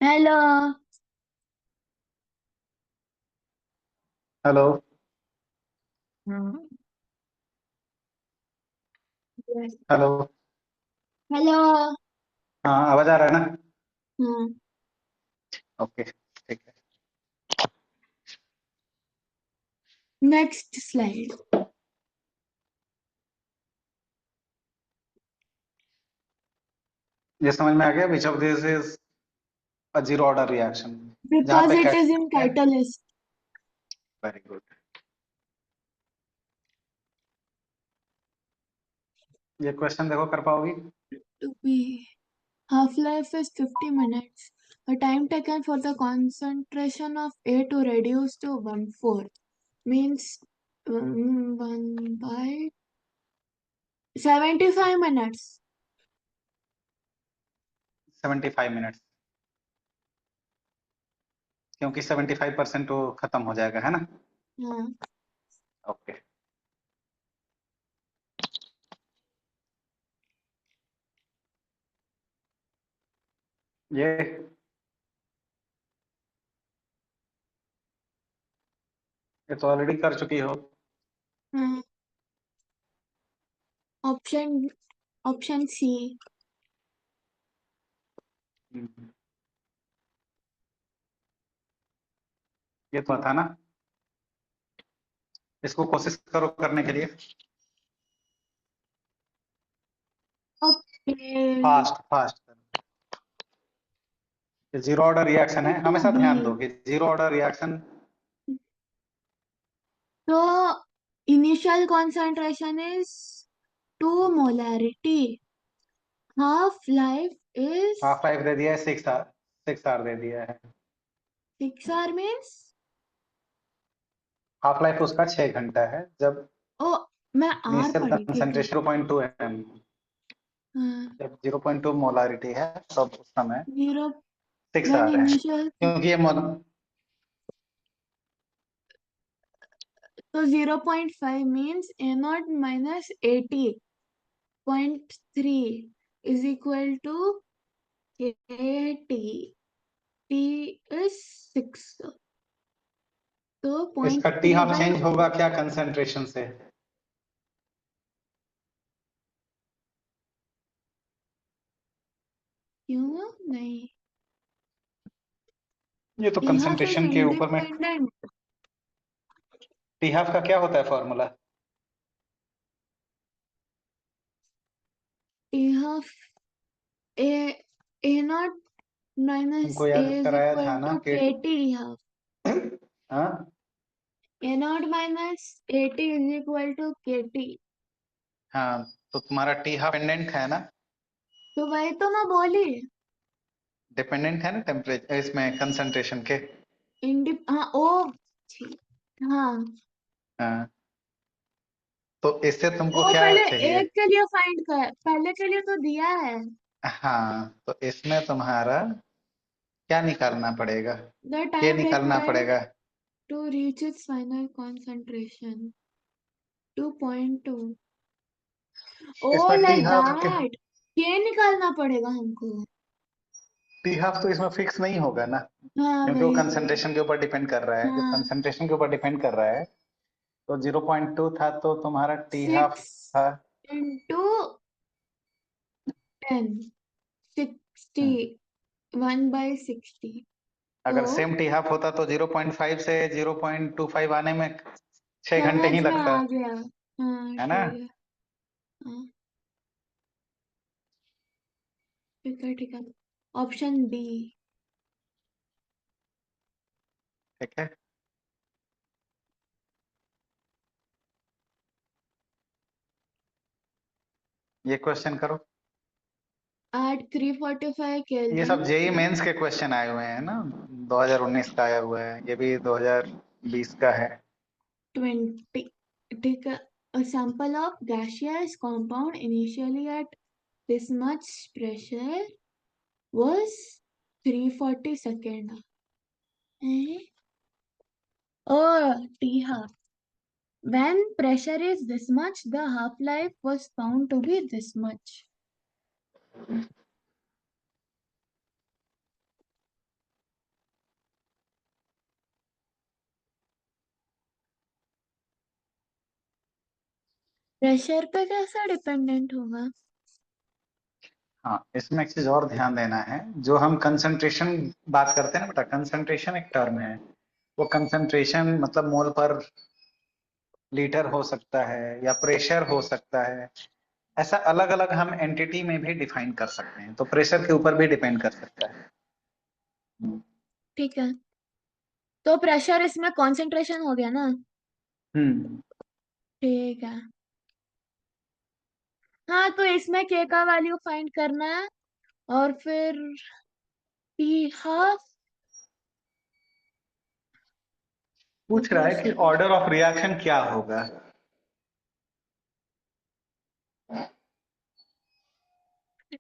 Hello. Hello. हाँ। Hello. Hello. हाँ, आवाज आ रहा है ना? हाँ। ओके, ठीक है। Next slide. ये समझ में आ गया, which of this is a zero order reaction? जहाँ बिकॉज पे इट इज इन कैट है। कैटलिस्ट। Very good. ये क्वेश्चन देखो, कर पाओगी? To be half life is 50 minutes. The time taken for the concentration of A to reduce to 1/4 means 1 by 75 minutes. 75 minutes, क्योंकि 75% वो खत्म हो जाएगा, है ना? हाँ। ओके। ये तो ऑलरेडी कर चुकी हो। हाँ। Option option C. हम्म, ये तो था ना। इसको कोशिश करो करने के लिए। Okay. Fast fast. Zero order reaction है, टू हमेशा बी ध्यान दो कि जीरो ऑर्डर रिएक्शन। तो initial concentration is 2 molarity. Half life is half life दे दिया है, 6 आर। 6 आर दे दिया है। 6 hour means। हाफ लाइफ उसका 6 घंटा है, जब ओ, मैं आर इनिशियल पढ़ी थी क्या? Concentration 0.2 M. हाँ। जब 0.2 मोलारिटी है, तब उस समय जीरो 6 वन आ रहे हैं, इनिशियल। क्योंकि ये तो 0.5 means A0 - 80.3 is equal to KT. T is 6, तो इसका point T three half by change होगा क्या कंसंट्रेशन से? क्यों नहीं? ये तो टी हाफ इज कंसंट्रेशन के ऊपर में। इंडिपेंडेंट। टी हाफ का क्या होता है formula? T half A A naught minus तुमको ए याद इज कराया इक्वल था ना टू कि के टी हाफ। हाँ। A naught minus A T is equal to के टी। हाँ, तो तुम्हारा टी हाफ डिपेंडेंट है ना? तो वही तो मैं बोली। डिपेंडेंट है ना टेम्परेचर, इसमें कंसंट्रेशन के। हाँ ओ छी, हाँ। हाँ, तो इससे तुमको ओ क्या पहले चाहिए? एक के लिए फाइंड कर, पहले के लिए तो दिया है। हाँ, तो इसमें तुम्हारा क्या निकालना पड़ेगा? द ये टाइम निकालना रिक्वायर्ड पड़ेगा। To reach its final concentration 2.2। ओ इसमें टी लाइक हाफ के। दैट। ये निकालना पड़ेगा हमको। टी हाफ तो इसमें फिक्स नहीं होगा ना, हाँ क्योंकि वो वही वही। कंसंट्रेशन के ऊपर डिपेंड कर रहा है। जब हाँ। कंसंट्रेशन के ऊपर डिपेंड कर रहा है, तो 0.2 था, तो तुम्हारा टी हाफ 6 था। इंटू 10, 60, हम्म, 1/60। तो अगर सेम टी हाफ होता तो 0.5 से 0.25 आने में 6 घंटे समझ ही में लगता, आ गया। हाँ है ना? ठीक है। हाँ ठीक है ठीक है। Option B. ठीक है, ये क्वेश्चन करो। एट 345 ये केल्विन। सब जेई मेंस के क्वेश्चन आए हुए हैं ना। 2019 का आया हुआ है, ये भी 2020 का है। 20, ठीक है। A sample of gaseous compound initially at this much pressure was 340 second. Eh? Oh, T half. When pressure is this much, the half-life was found to be this much. Pressure पे कैसा डिपेंडेंट होगा? हाँ, इसमें एक चीज और ध्यान देना है, जो हम कंसंट्रेशन बात करते हैं ना बेटा, कंसंट्रेशन एक टर्म है। वो कंसंट्रेशन मतलब मोल पर लीटर हो सकता है या प्रेशर हो सकता है। ऐसा अलग अलग हम एंटिटी में भी डिफाइन कर सकते हैं, तो प्रेशर के ऊपर भी डिपेंड कर सकता है। ठीक है, तो प्रेशर इसमें कंसंट्रेशन हो गया ना? हम्म। ठीक है। हाँ, तो इसमें के का वैल्यू फाइंड करना है, और फिर पी हाफ पूछ रहा है कि प्रोपोर्शन। ऑर्डर ऑफ रिएक्शन क्या होगा।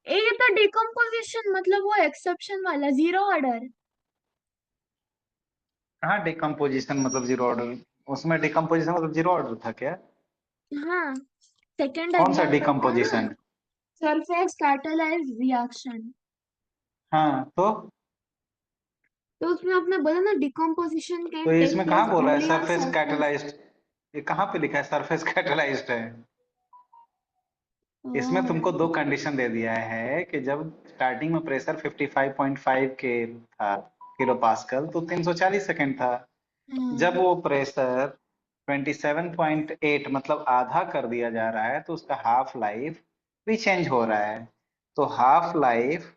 ये तो डिकम्पोजिशन मतलब वो एक्सेप्शन वाला जीरो ऑर्डर। कहाँ डिकम्पोजिशन मतलब जीरो ऑर्डर? उसमें डिकम्पोजिशन मतलब जीरो ऑर्डर था क्या? हाँ, सेकंड कौन सा एग्जांपल था ना, डिकम्पोजिशन? Surface catalyse reaction. हाँ तो उसमें आपने बोला ना डिकम्पोजिशन तो कैन टेक इसमें प्लेस कहाँ बोला है only on surface surface. Catalysed? ये कहाँ पे लिखा है सरफेस कैटलाइज्ड है? इसमें तुमको दो कंडीशन दे दिया है कि जब स्टार्टिंग में प्रेशर 55.5 के था किलो पास्कल, तो 340 सेकंड था। जब वो प्रेशर 27.8 मतलब आधा कर दिया जा रहा है, तो उसका हाफ लाइफ भी चेंज हो रहा है। तो हाफ लाइफ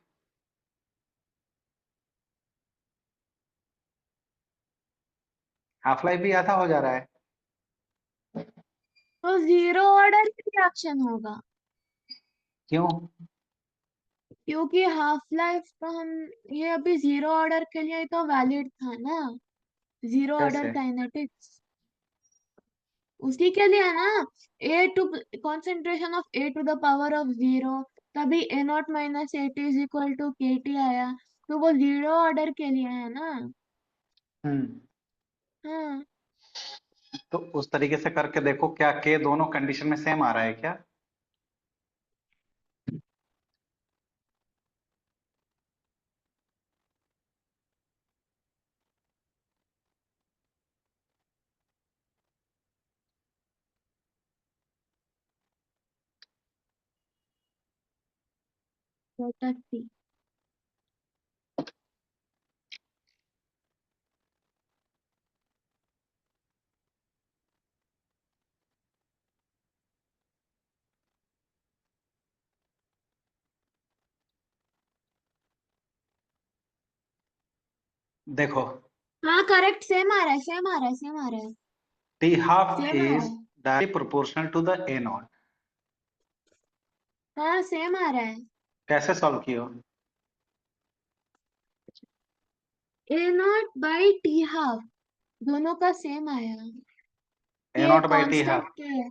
भी आधा हो जा रहा है। तो जीरो ऑर्डर की रिएक्शन होगा, क्यों? क्योंकि हाफ लाइफ तो हम, ये अभी जीरो ऑर्डर के लिए तो वैलिड था ना, जीरो ऑर्डर कैसे? काइनेटिक्स उसी के लिए है ना। A to concentration of A to the power of zero, तभी A naught minus A T is equal to के टी आया, तो वो जीरो ऑर्डर के लिए है ना। हम्म। हाँ। तो उस तरीके से करके देखो, क्या के दोनों कंडीशन में सेम आ रहा है क्या? छोटा सी। देखो, हाँ करेक्ट, सेम आ रहा है, सेम आ रहा है, सेम आ रहा है, टी हाफ सेम आ रहा इज है। Directly proportional to the A naught. हाँ सेम आ रहा है। कैसे सॉल्व किए? A naught by t half, दोनों का सेम आया। A k naught by t constant half. K. हाँ,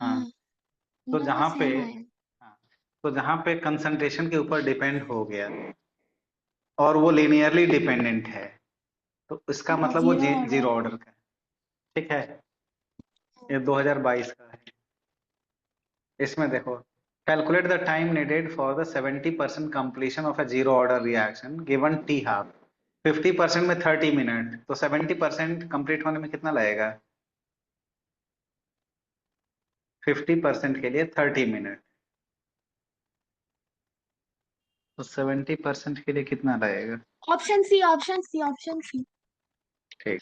हाँ, तो दोनों का जहां पे, सेम आया। हाँ, तो जहां पे कंसंट्रेशन के ऊपर डिपेंड हो गया और वो लीनियरली डिपेंडेंट है, तो इसका हाँ, मतलब वो जीरो जीरो ऑर्डर। ऑर्डर का है। ठीक है। ये 2022 का है। इसमें देखो, calculate the time needed for the 70% completion of a zero order reaction given T half. 50% में 30 मिनट, तो 70% कंप्लीट होने में कितना लगेगा? 50% के लिए 30 मिनट, तो 70% के लिए कितना लगेगा? Option C, option C, option C. ठीक।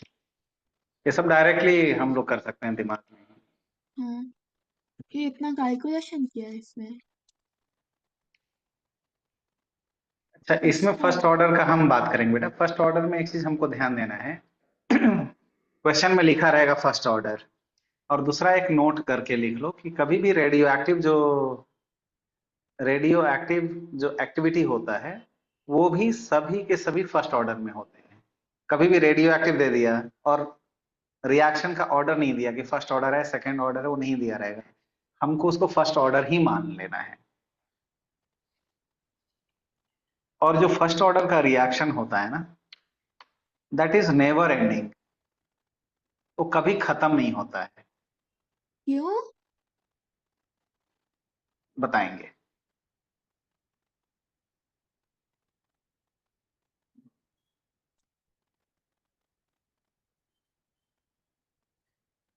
ये सब डायरेक्टली हम लोग कर सकते हैं दिमाग में। हाँ, ये इतना कैलकुलेशन किया है इसमें। अच्छा, इसमें फर्स्ट फर्स्ट ऑर्डर। ऑर्डर का हम बात करेंगे बेटा। फर्स्ट ऑर्डर में एक चीज हमको ध्यान देना है। क्वेश्चन में लिखा रहेगा फर्स्ट ऑर्डर, और दूसरा एक नोट करके लिख लो कि कभी भी रेडियो एक्टिव जो एक्टिविटी होता है, वो भी सभी के सभी फर्स्ट ऑर्डर में होते हैं। कभी भी रेडियो एक्टिव दे दिया और रिएक्शन का ऑर्डर नहीं दिया कि फर्स्ट ऑर्डर है सेकंड ऑर्डर है, वो नहीं दिया रहेगा। हमको उसको फर्स्ट ऑर्डर ही मान लेना है। और जो फर्स्ट ऑर्डर का रिएक्शन होता है ना, दैट इज नेवर एंडिंग। वो कभी खत्म नहीं होता है। क्यों? बताएंगे।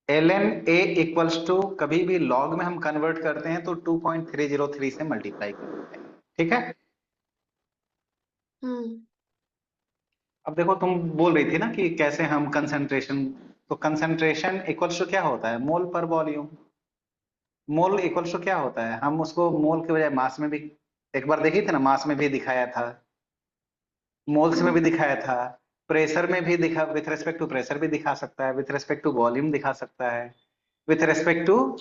ln a इक्वल्स टू, कभी भी लॉग में हम कन्वर्ट करते हैं तो 2.303 से मल्टीप्लाई करते हैं, ठीक है। हाँ अब देखो तुम बोल रही थी ना कि कैसे हम कंसंट्रेशन, तो कंसंट्रेशन इक्वल्स टू क्या होता है, मोल पर वॉल्यूम। मोल इक्वल्स टू क्या होता है, हम उसको मोल के बजाय मास में भी एक बार देखी थी ना, मास में भी दिखाया था, मोल्स में भी हाँ दिखाया था, प्रेशर में भी दिखा, विथ रेस्पेक्ट टू प्रेशर भी दिखा सकता है, विथ रेस्पेक्ट टू वॉल्यूम दिखा सकता है, विथ रेस्पेक्ट टू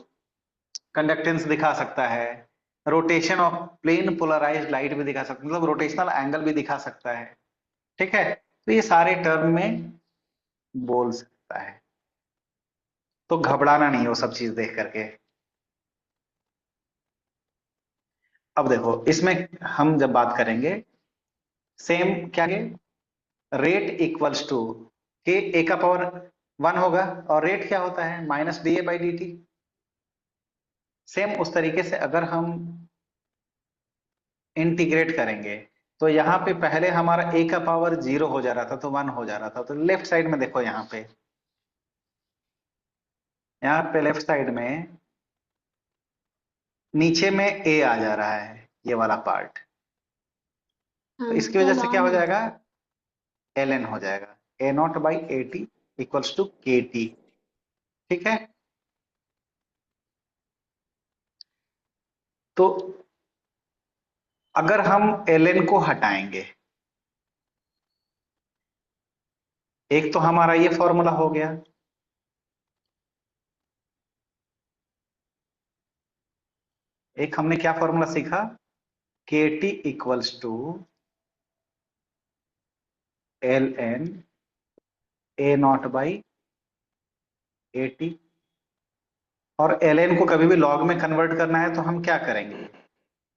कंडक्टेंस दिखा सकता है, rotation of plane polarized light भी दिखा सकता है, मतलब रोटेशनल एंगल भी दिखा सकता है, ठीक है। तो ये सारे टर्म में बोल सकता है, तो घबराना नहीं वो सब चीज देख करके। अब देखो इसमें हम जब बात करेंगे, सेम क्या है, रेट इक्वल्स टू के ए का पावर 1 होगा, और रेट क्या होता है, minus D A by D T. Same उस तरीके से अगर हम इंटीग्रेट करेंगे, तो यहाँ पे पहले हमारा ए का पावर 0 हो जा रहा था, तो 1 हो जा रहा था, तो लेफ्ट साइड में देखो, यहाँ पे लेफ्ट साइड में नीचे में ए आ जा रहा है, ये वाला पार्ट। तो हाँ इसकी तो वजह से क्या लॉन हो आ जाएगा, एल एन हो जाएगा, A naught by A T equals to के टी, ठीक है। तो अगर हम एल एन को हटाएंगे, एक तो हमारा ये फॉर्मूला हो गया, एक हमने क्या फॉर्मूला सीखा, k T equals to L N A naught by A t. और एल एन को कभी भी लॉग में कन्वर्ट करना है तो हम क्या करेंगे,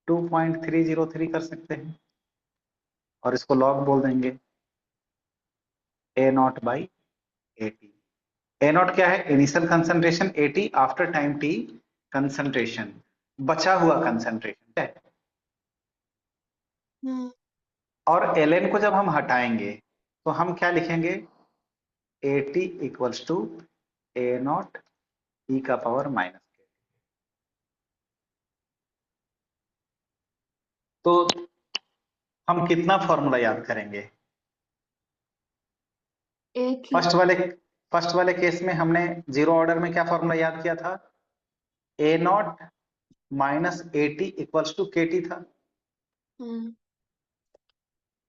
2.303 कर सकते हैं, और इसको लॉग बोल देंगे, A naught by A T. A naught क्या है, initial concentration, A T after time T concentration, बचा हुआ कंसंट्रेशन है। हाँ और एल एन को जब हम हटाएंगे तो हम क्या लिखेंगे, A T equals to A naught E का पावर माइनस। तो हम कितना फॉर्मूला याद करेंगे, एक ही फर्स्ट वाले फर्स्ट वाले केस में हमने जीरो ऑर्डर में क्या फॉर्मूला याद किया था, A naught minus A T equals to के टी था। हाँ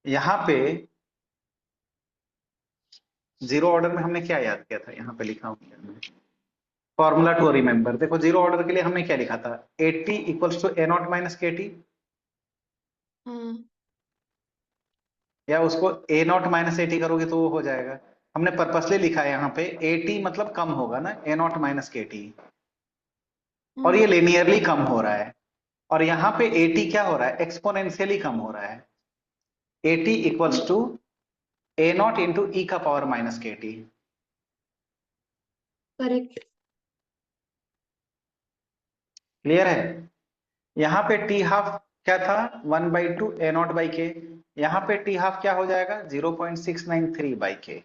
यहाँ पे जीरो ऑर्डर में हमने क्या याद किया था, यहाँ पे लिखा हूँ फॉर्मूला टू रिमेंबर। देखो जीरो ऑर्डर के लिए हमने क्या लिखा था, a T equals to A naught minus के टी, हाँ या उसको a naught minus A t करोगे तो वो हो जाएगा। हमने पर्पसली लिखा है यहाँ पे ए टी मतलब कम होगा ना, ए नॉट माइनस के टी, और ये हाँ लिनियरली कम हो रहा है। और यहाँ पे ए टी क्या हो रहा है, एक्सपोनेंशियली कम हो रहा है, A T equals to A naught into E का पावर माइनस के टी। करेक्ट क्लियर है। यहाँ पे टी हाफ क्या था, 1/2 ए नॉट बाई के, यहाँ पे टी हाफ क्या हो जाएगा, 0.693 बाई के।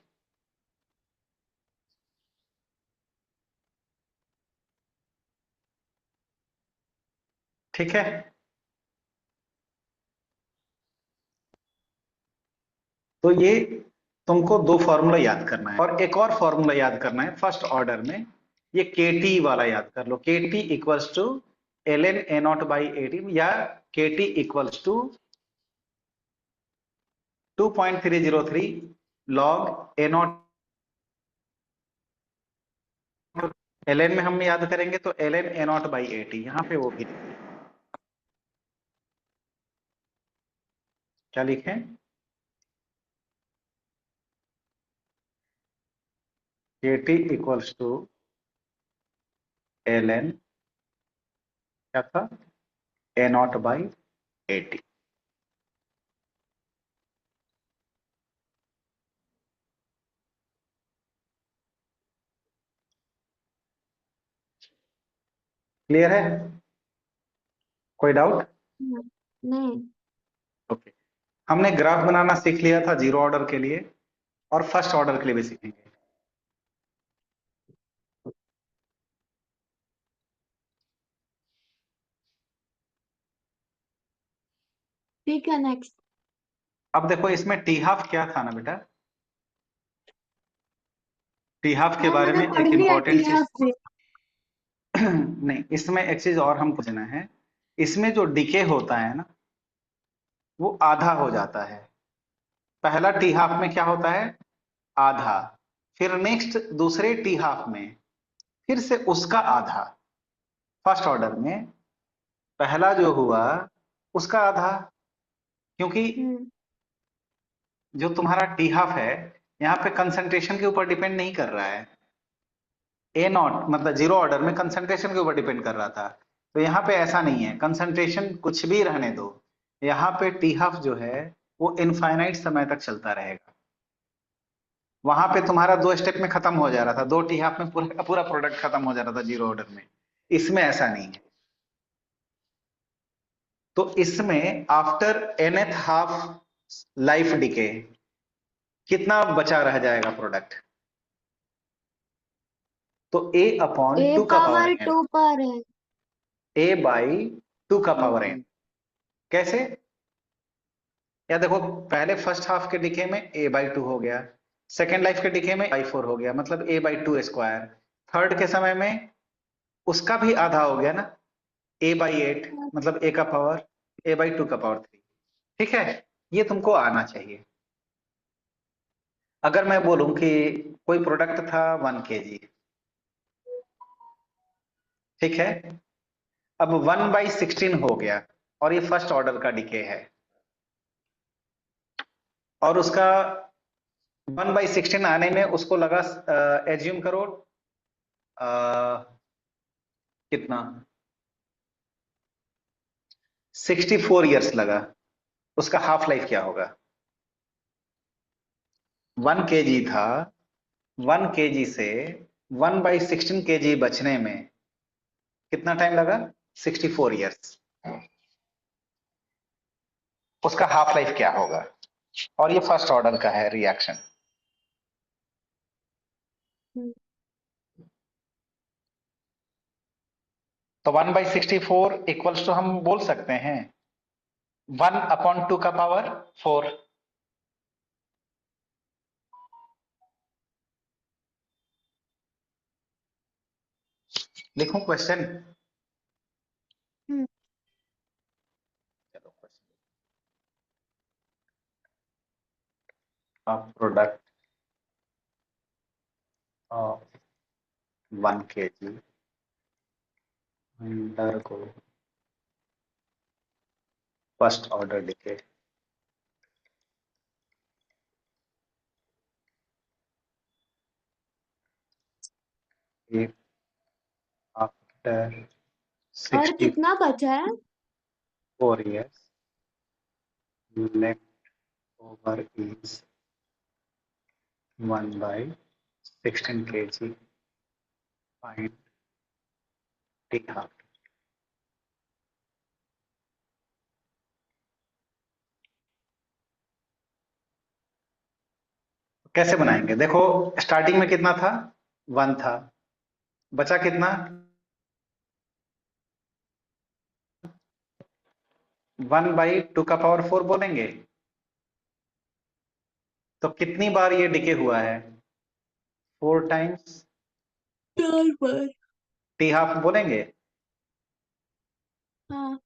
ठीक है। तो ये तुमको दो फॉर्मूला याद करना है, और एक और फॉर्मूला याद करना है फर्स्ट ऑर्डर में, ये के टी वाला याद कर लो, K T equals to L N A naught by A T, या K T equals to 2.303 log A naught. L N में हम याद करेंगे तो L N A naught by A T, यहाँ पे वो भी क्या लिखें, K T equals to L N क्या था, A naught by A T. Clear है, कोई डाउट। नहीं ओके, हमने ग्राफ बनाना सीख लिया था जीरो ऑर्डर के लिए, और फर्स्ट ऑर्डर के लिए भी सीखेंगे। ठीक है, नेक्स्ट। अब देखो इसमें टी हाफ क्या था ना बेटा, टी हाफ के हाँ, बारे मैंने में पढ़ एक लिया टी इंपॉर्टेंट चीज हाफ से। नहीं, इसमें एक चीज और हमको देना है। इसमें जो डिके होता है ना, वो आधा हो जाता है। पहला टी हाफ में क्या होता है, आधा। फिर नेक्स्ट दूसरे टी हाफ में फिर से उसका आधा। फर्स्ट ऑर्डर में पहला जो हुआ उसका आधा, क्योंकि हम्म। जो तुम्हारा टी हाफ है यहाँ पे कंसंट्रेशन के ऊपर डिपेंड नहीं कर रहा है। ए नॉट मतलब जीरो ऑर्डर में कंसंट्रेशन के ऊपर डिपेंड कर रहा था, तो यहाँ पे ऐसा नहीं है, कंसंट्रेशन कुछ भी रहने दो। यहाँ पे टी हाफ जो है वो इनफाइनाइट समय तक चलता रहेगा। वहां पे तुम्हारा दो स्टेप में खत्म हो जा रहा था, दो टी हाफ में पूरा पूरा प्रोडक्ट खत्म हो जा रहा था जीरो ऑर्डर में। इसमें ऐसा नहीं है। तो इसमें after nth half life decay कितना बचा रह जाएगा प्रोडक्ट, तो a अपॉन ए 2 का पावर पावर n, 2 पर है। a बाई 2 का पावर n। कैसे, या देखो पहले फर्स्ट हाफ के डिके में a बाई 2 हो गया, सेकेंड लाइफ के डिके में बाई 4 हो गया, मतलब a बाई 2 स्क्वायर। थर्ड के समय में उसका भी आधा हो गया ना, a बाई 8 मतलब a का पावर a बाई 2 का पावर 3। ठीक है, ये तुमको आना चाहिए। अगर मैं बोलूं कि कोई प्रोडक्ट था 1 kg, ठीक है, अब 1/16 हो गया और ये फर्स्ट ऑर्डर का डिके है, और उसका 1/16 आने में उसको लगा, एज्यूम करो अ, कितना 64 ईयर्स लगा। उसका हाफ लाइफ क्या होगा, 1 kg था, 1 kg से 1/16 kg बचने में कितना टाइम लगा, 64 ईयर्स। उसका हाफ लाइफ क्या होगा, और ये फर्स्ट ऑर्डर का है रिएक्शन। तो 1/64 इक्वल्स टू हम बोल सकते हैं 1/2 का पावर 4। लिखूं क्वेश्चन, हम्म। चलो question, product of 1 kg undergo first order decay after और कितना बचा है? 64 years left over is 1/16 kg, find t half। कैसे बनाएंगे, देखो स्टार्टिंग में कितना था, 1 था, बचा कितना, 1/2 का पावर 4 बोलेंगे। तो कितनी बार ये डिके हुआ है, 4 टाइम्स 4 पर। टी हाफ बोलेंगे। हाँ,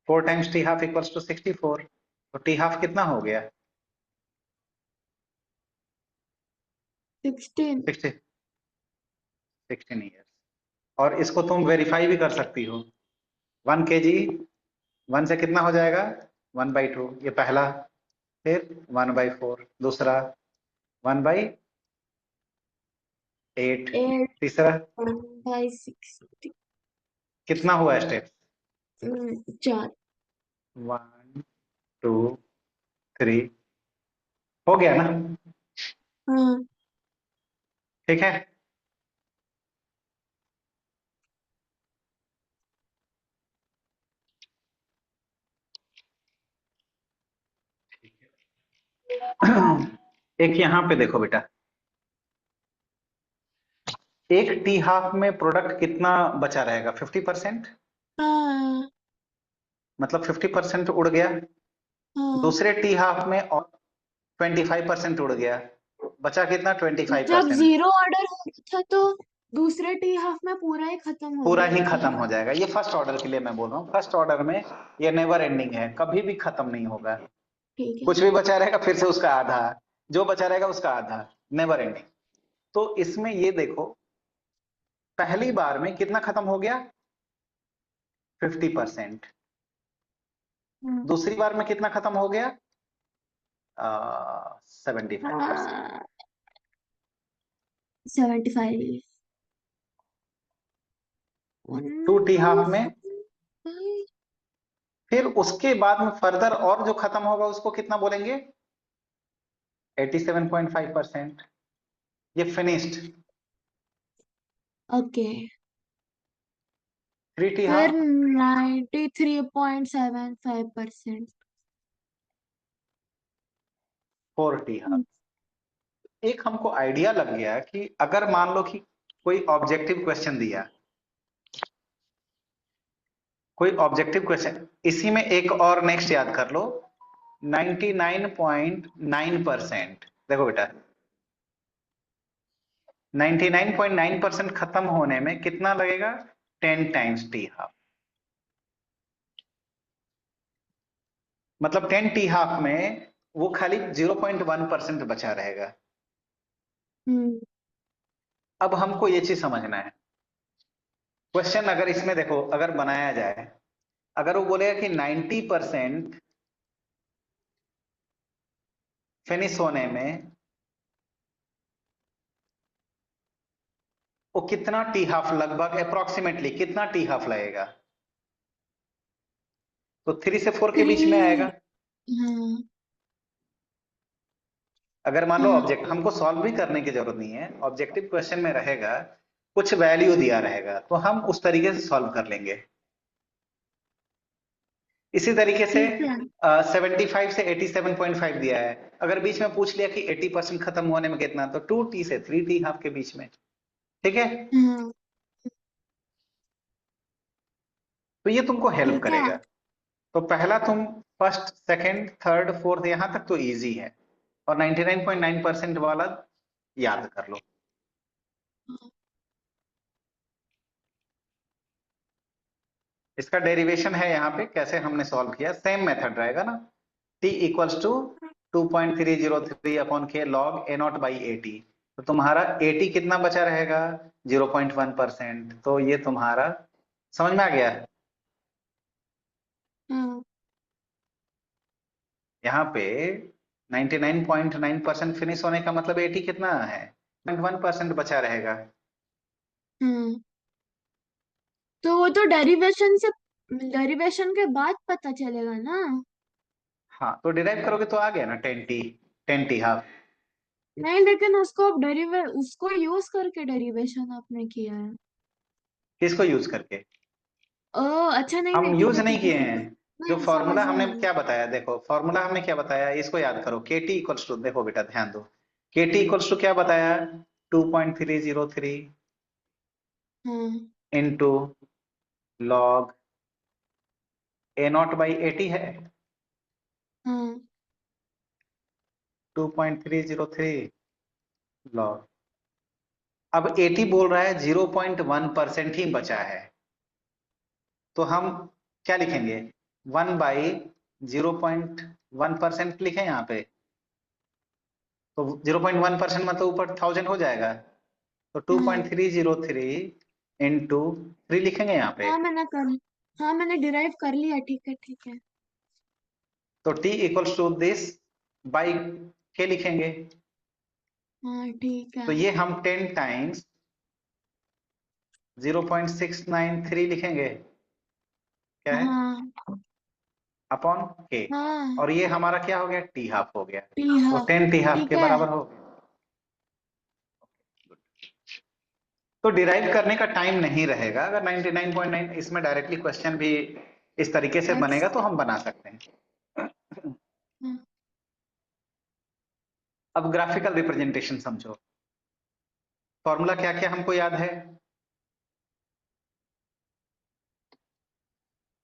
4 times t half equals to 64। तो टी हाफ कितना हो गया, 16। 16 ईयर्स। और इसको तुम वेरीफाई भी कर सकती हो, 1 kg 1 से कितना हो जाएगा, 1/2, ये पहला। फिर 1/4 दूसरा, 1/8 8 तीसरा। 1/60। कितना हुआ स्टेप, 4। 1 2 3, हो गया ना। हाँ। ठीक है, एक यहां पे देखो बेटा, एक टी हाफ में प्रोडक्ट कितना बचा रहेगा, 50%। हाँ। मतलब 50% उड़ गया। हाँ, दूसरे टी हाफ में और 25% उड़ गया, बचा कितना? जब 25%। जीरो ऑर्डर हो रहा था तो दूसरे टी हाफ में पूरा ही खत्म हो पूरा गया ही था। खत्म हो जाएगा। ये फर्स्ट ऑर्डर के लिए मैं बोल रहा हूँ, फर्स्ट ऑर्डर में ये नेवर एंडिंग है, कभी भी खत्म नहीं होगा। ठीक है। कुछ भी बचा रहेगा फिर से उसका आधा, जो बचा रहेगा उसका आधा, नेवर एंडिंग। तो इसमें ये देखो, पहली बार में कितना खत्म हो गया? 50%। हाँ, दूसरी बार में कितना खत्म हो गया? 75%। 75। टू टी हाफ में। फिर उसके बाद में फर्दर और जो खत्म होगा उसको कितना बोलेंगे? 87.5%। ये फिनिश्ड। ओके। थ्री टी फिर हाफ। 93.75%। Four T half. एक हमको आइडिया लग गया कि अगर मान लो कि कोई ऑब्जेक्टिव क्वेश्चन दिया, कोई ऑब्जेक्टिव क्वेश्चन, इसी में एक और नेक्स्ट याद कर लो, 99.9%। देखो बेटा, 99.9% खत्म होने में कितना लगेगा? 10 टाइम्स टी हाफ। मतलब 10 टी हाफ में वो खाली 0.1% बचा रहेगा। हम्म। अब हमको ये चीज समझना है, क्वेश्चन अगर इसमें देखो अगर बनाया जाए, अगर वो बोलेगा कि 90% फिनिश होने में वो कितना टी हाफ, लगभग अप्रोक्सीमेटली कितना टी हाफ लगेगा? तो 3 से 4 के बीच में आएगा। थ्री। हाँ। अगर मान लो हाँ। ऑब्जेक्ट, हमको सॉल्व भी करने की जरूरत नहीं है, ऑब्जेक्टिव क्वेश्चन में रहेगा, कुछ वैल्यू दिया रहेगा तो हम उस तरीके से सॉल्व कर लेंगे। इसी तरीके से ठीक है। 75 से 87.5 दिया है, अगर बीच में पूछ लिया कि 80% खत्म होने में कितना, तो 2 टी से 3 टी हाफ के बीच में। ठीक है, हाँ। तो ये तुमको हेल्प ठीक है। करेगा। तो पहला तुम फर्स्ट सेकंड थर्ड फोर्थ यहां तक तो इजी है, और 99.9% वाला याद कर लो। इसका डेरिवेशन है यहाँ पे, कैसे हमने सॉल्व किया, सेम मेथड रहेगा ना। t इक्वल्स टू 2.303 अपॉन के log A naught by A t. तो तुम्हारा ए टी कितना बचा रहेगा? 0.1%। तो ये तुम्हारा समझ में आ गया। हाँ। यहाँ पे 99.9% फिनिश होने का मतलब ए टी कितना है? 0.1% बचा रहेगा। हाँ, तो वो तो डेरिवेशन के बाद पता चलेगा ना। हाँ, तो डिराइव करोगे तो आ गया ना 10 टी, 10 टी हाफ। नहीं, लेकिन उसको यूज करके डेरिवेशन आपने किया है। किसको यूज करके? ओ, अच्छा, नहीं हम नहीं, ठीक यूज है, नहीं ठीक है, किए ठीक हैं। है। जो मैं फॉर्मूला समझ हमने गई। क्या बताया, देखो फॉर्मूला हमने क्या बताया, इसको याद करो। के टी इक्वल्स टू, देखो बेटा ध्यान दो, के टी इक्वल्स टू क्या बताया? 2.303 हाँ। Into log A naught by A T है। हाँ। 2.303 लॉग, अब ए टी बोल रहा है 0.1% ही बचा है, तो हम क्या लिखेंगे? 1/0.1% लिखें यहाँ पे। तो 0.1% मतलब ऊपर 1000 हो जाएगा, तो हाँ। 2.303 इंटू 3 लिखेंगे यहाँ पे। हाँ, हाँ, मैंने डिराइव कर लिया, ठीक है, ठीक है। तो t equals to this by k लिखेंगे। हाँ, ठीक तो है। ये हम 10 टाइम्स 0.693 लिखेंगे, क्या है, हाँ। अपॉन के। हाँ। और ये हमारा क्या हो गया? टी हाफ हो गया। टी तो हाफ। 10 टी हाफ ठीक के है। बराबर हो गया। तो डिराइव करने का टाइम नहीं रहेगा, अगर 99.9 इसमें डायरेक्टली क्वेश्चन भी इस तरीके से बनेगा तो अच्छा। हम बना सकते हैं। हाँ। अब ग्राफिकल रिप्रेजेंटेशन समझो। फॉर्मूला क्या क्या हमको याद है?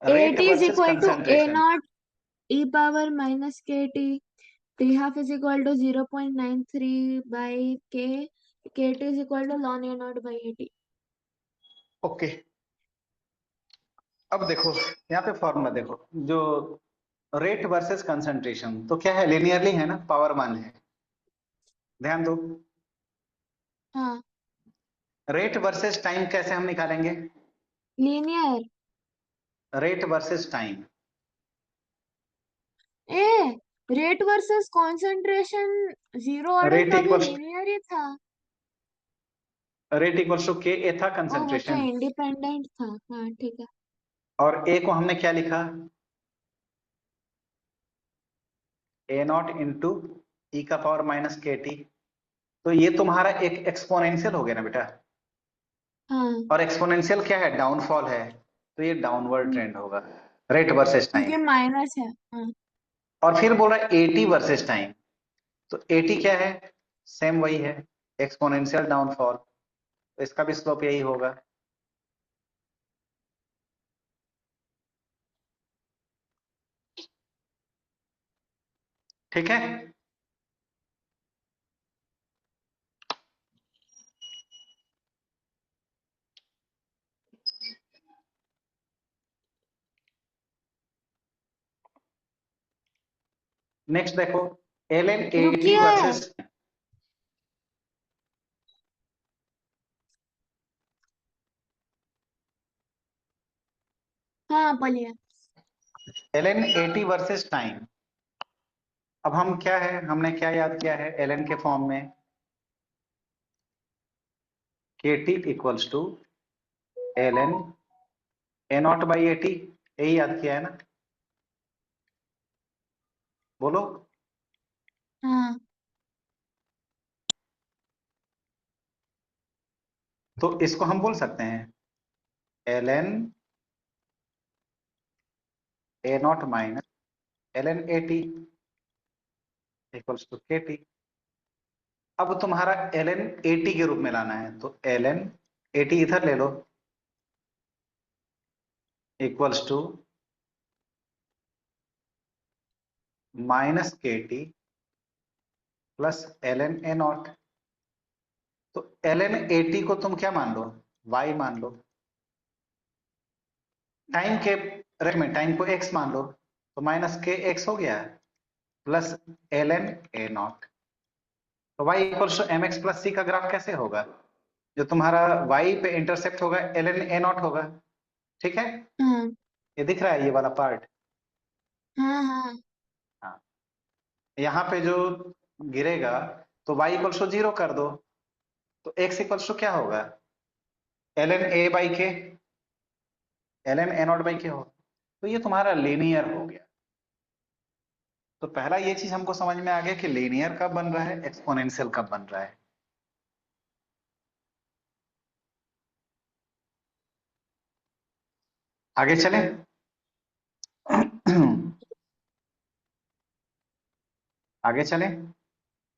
Rate AT is versus equal to A concentration. naught e power minus KT. T half is equal to 0.93 by K. KT is equal to ln A naught by AT. Okay, अब देखो यहाँ पे formula देखो, जो rate versus concentration तो क्या है, linearly है ना, पावर वन है। ध्यान दो, हाँ, रेट वर्सेस टाइम कैसे हम निकालेंगे? linear. Rate versus time, A, rate versus concentration zero order rate का भी इक्वल्स लीनियर ही था। रेट इक्वल्स टू के ए था ओह अच्छा, कंसंट्रेशन, इंडिपेंडेंट था। हाँ ठीक है। और ए को हमने क्या लिखा, ए नॉट इंटू ई का पावर माइनस के टी। तो ये तुम्हारा एक एक्सपोनेंशियल हो गया ना बेटा, हाँ, और एक्सपोनेंशियल क्या है, डाउनफॉल है, तो ये डाउनवर्ड ट्रेंड होगा रेट वर्सेस टाइम। क्योंकि माइनस है। हाँ, और फिर बोल रहा है एटी वर्सेस टाइम, तो एटी क्या है, सेम वही है, एक्सपोनेंशियल डाउनफॉल, तो इसका भी स्लोप यही होगा। ठीक है, नेक्स्ट देखो, एल एन एटी रुकिए। वर्सेस, हाँ बोलिए। L n a t versus time. अब हम क्या है, हमने क्या याद किया है एल एन के फॉर्म में, k T equals to L N A naught by A t, यही याद किया है ना, बोलो। हाँ, तो इसको हम बोल सकते हैं l N A naught minus l N A T equals to के टी। अब तुम्हारा एल एन ए टी के रूप में लाना है, तो एल एन ए टी इधर ले लो, इक्वल्स टू माइनस के T plus L N A naught. तो एल एन ए टी को तुम क्या मान लो, वाई मान लो, टाइम के रेट में टाइम को एक्स मान लो, तो माइनस के एक्स हो गया plus L N A naught. तो Y equals to M X plus C का ग्राफ कैसे होगा, जो तुम्हारा वाई पे इंटरसेप्ट होगा एल एन ए नॉट होगा। ठीक है, हाँ, ये दिख रहा है ये वाला पार्ट। हाँ, हाँ, हाँ, यहाँ पे जो गिरेगा, तो y इक्वल्स टू जीरो कर दो, तो x इक्वल्स टू क्या होगा, l N a by k, l N A naught by k हो, तो ये तुम्हारा लीनियर हो गया। तो पहला ये चीज हमको समझ में आ गया कि लीनियर कब बन रहा है, एक्सपोनेंशियल कब बन रहा है। आगे चले आगे चले।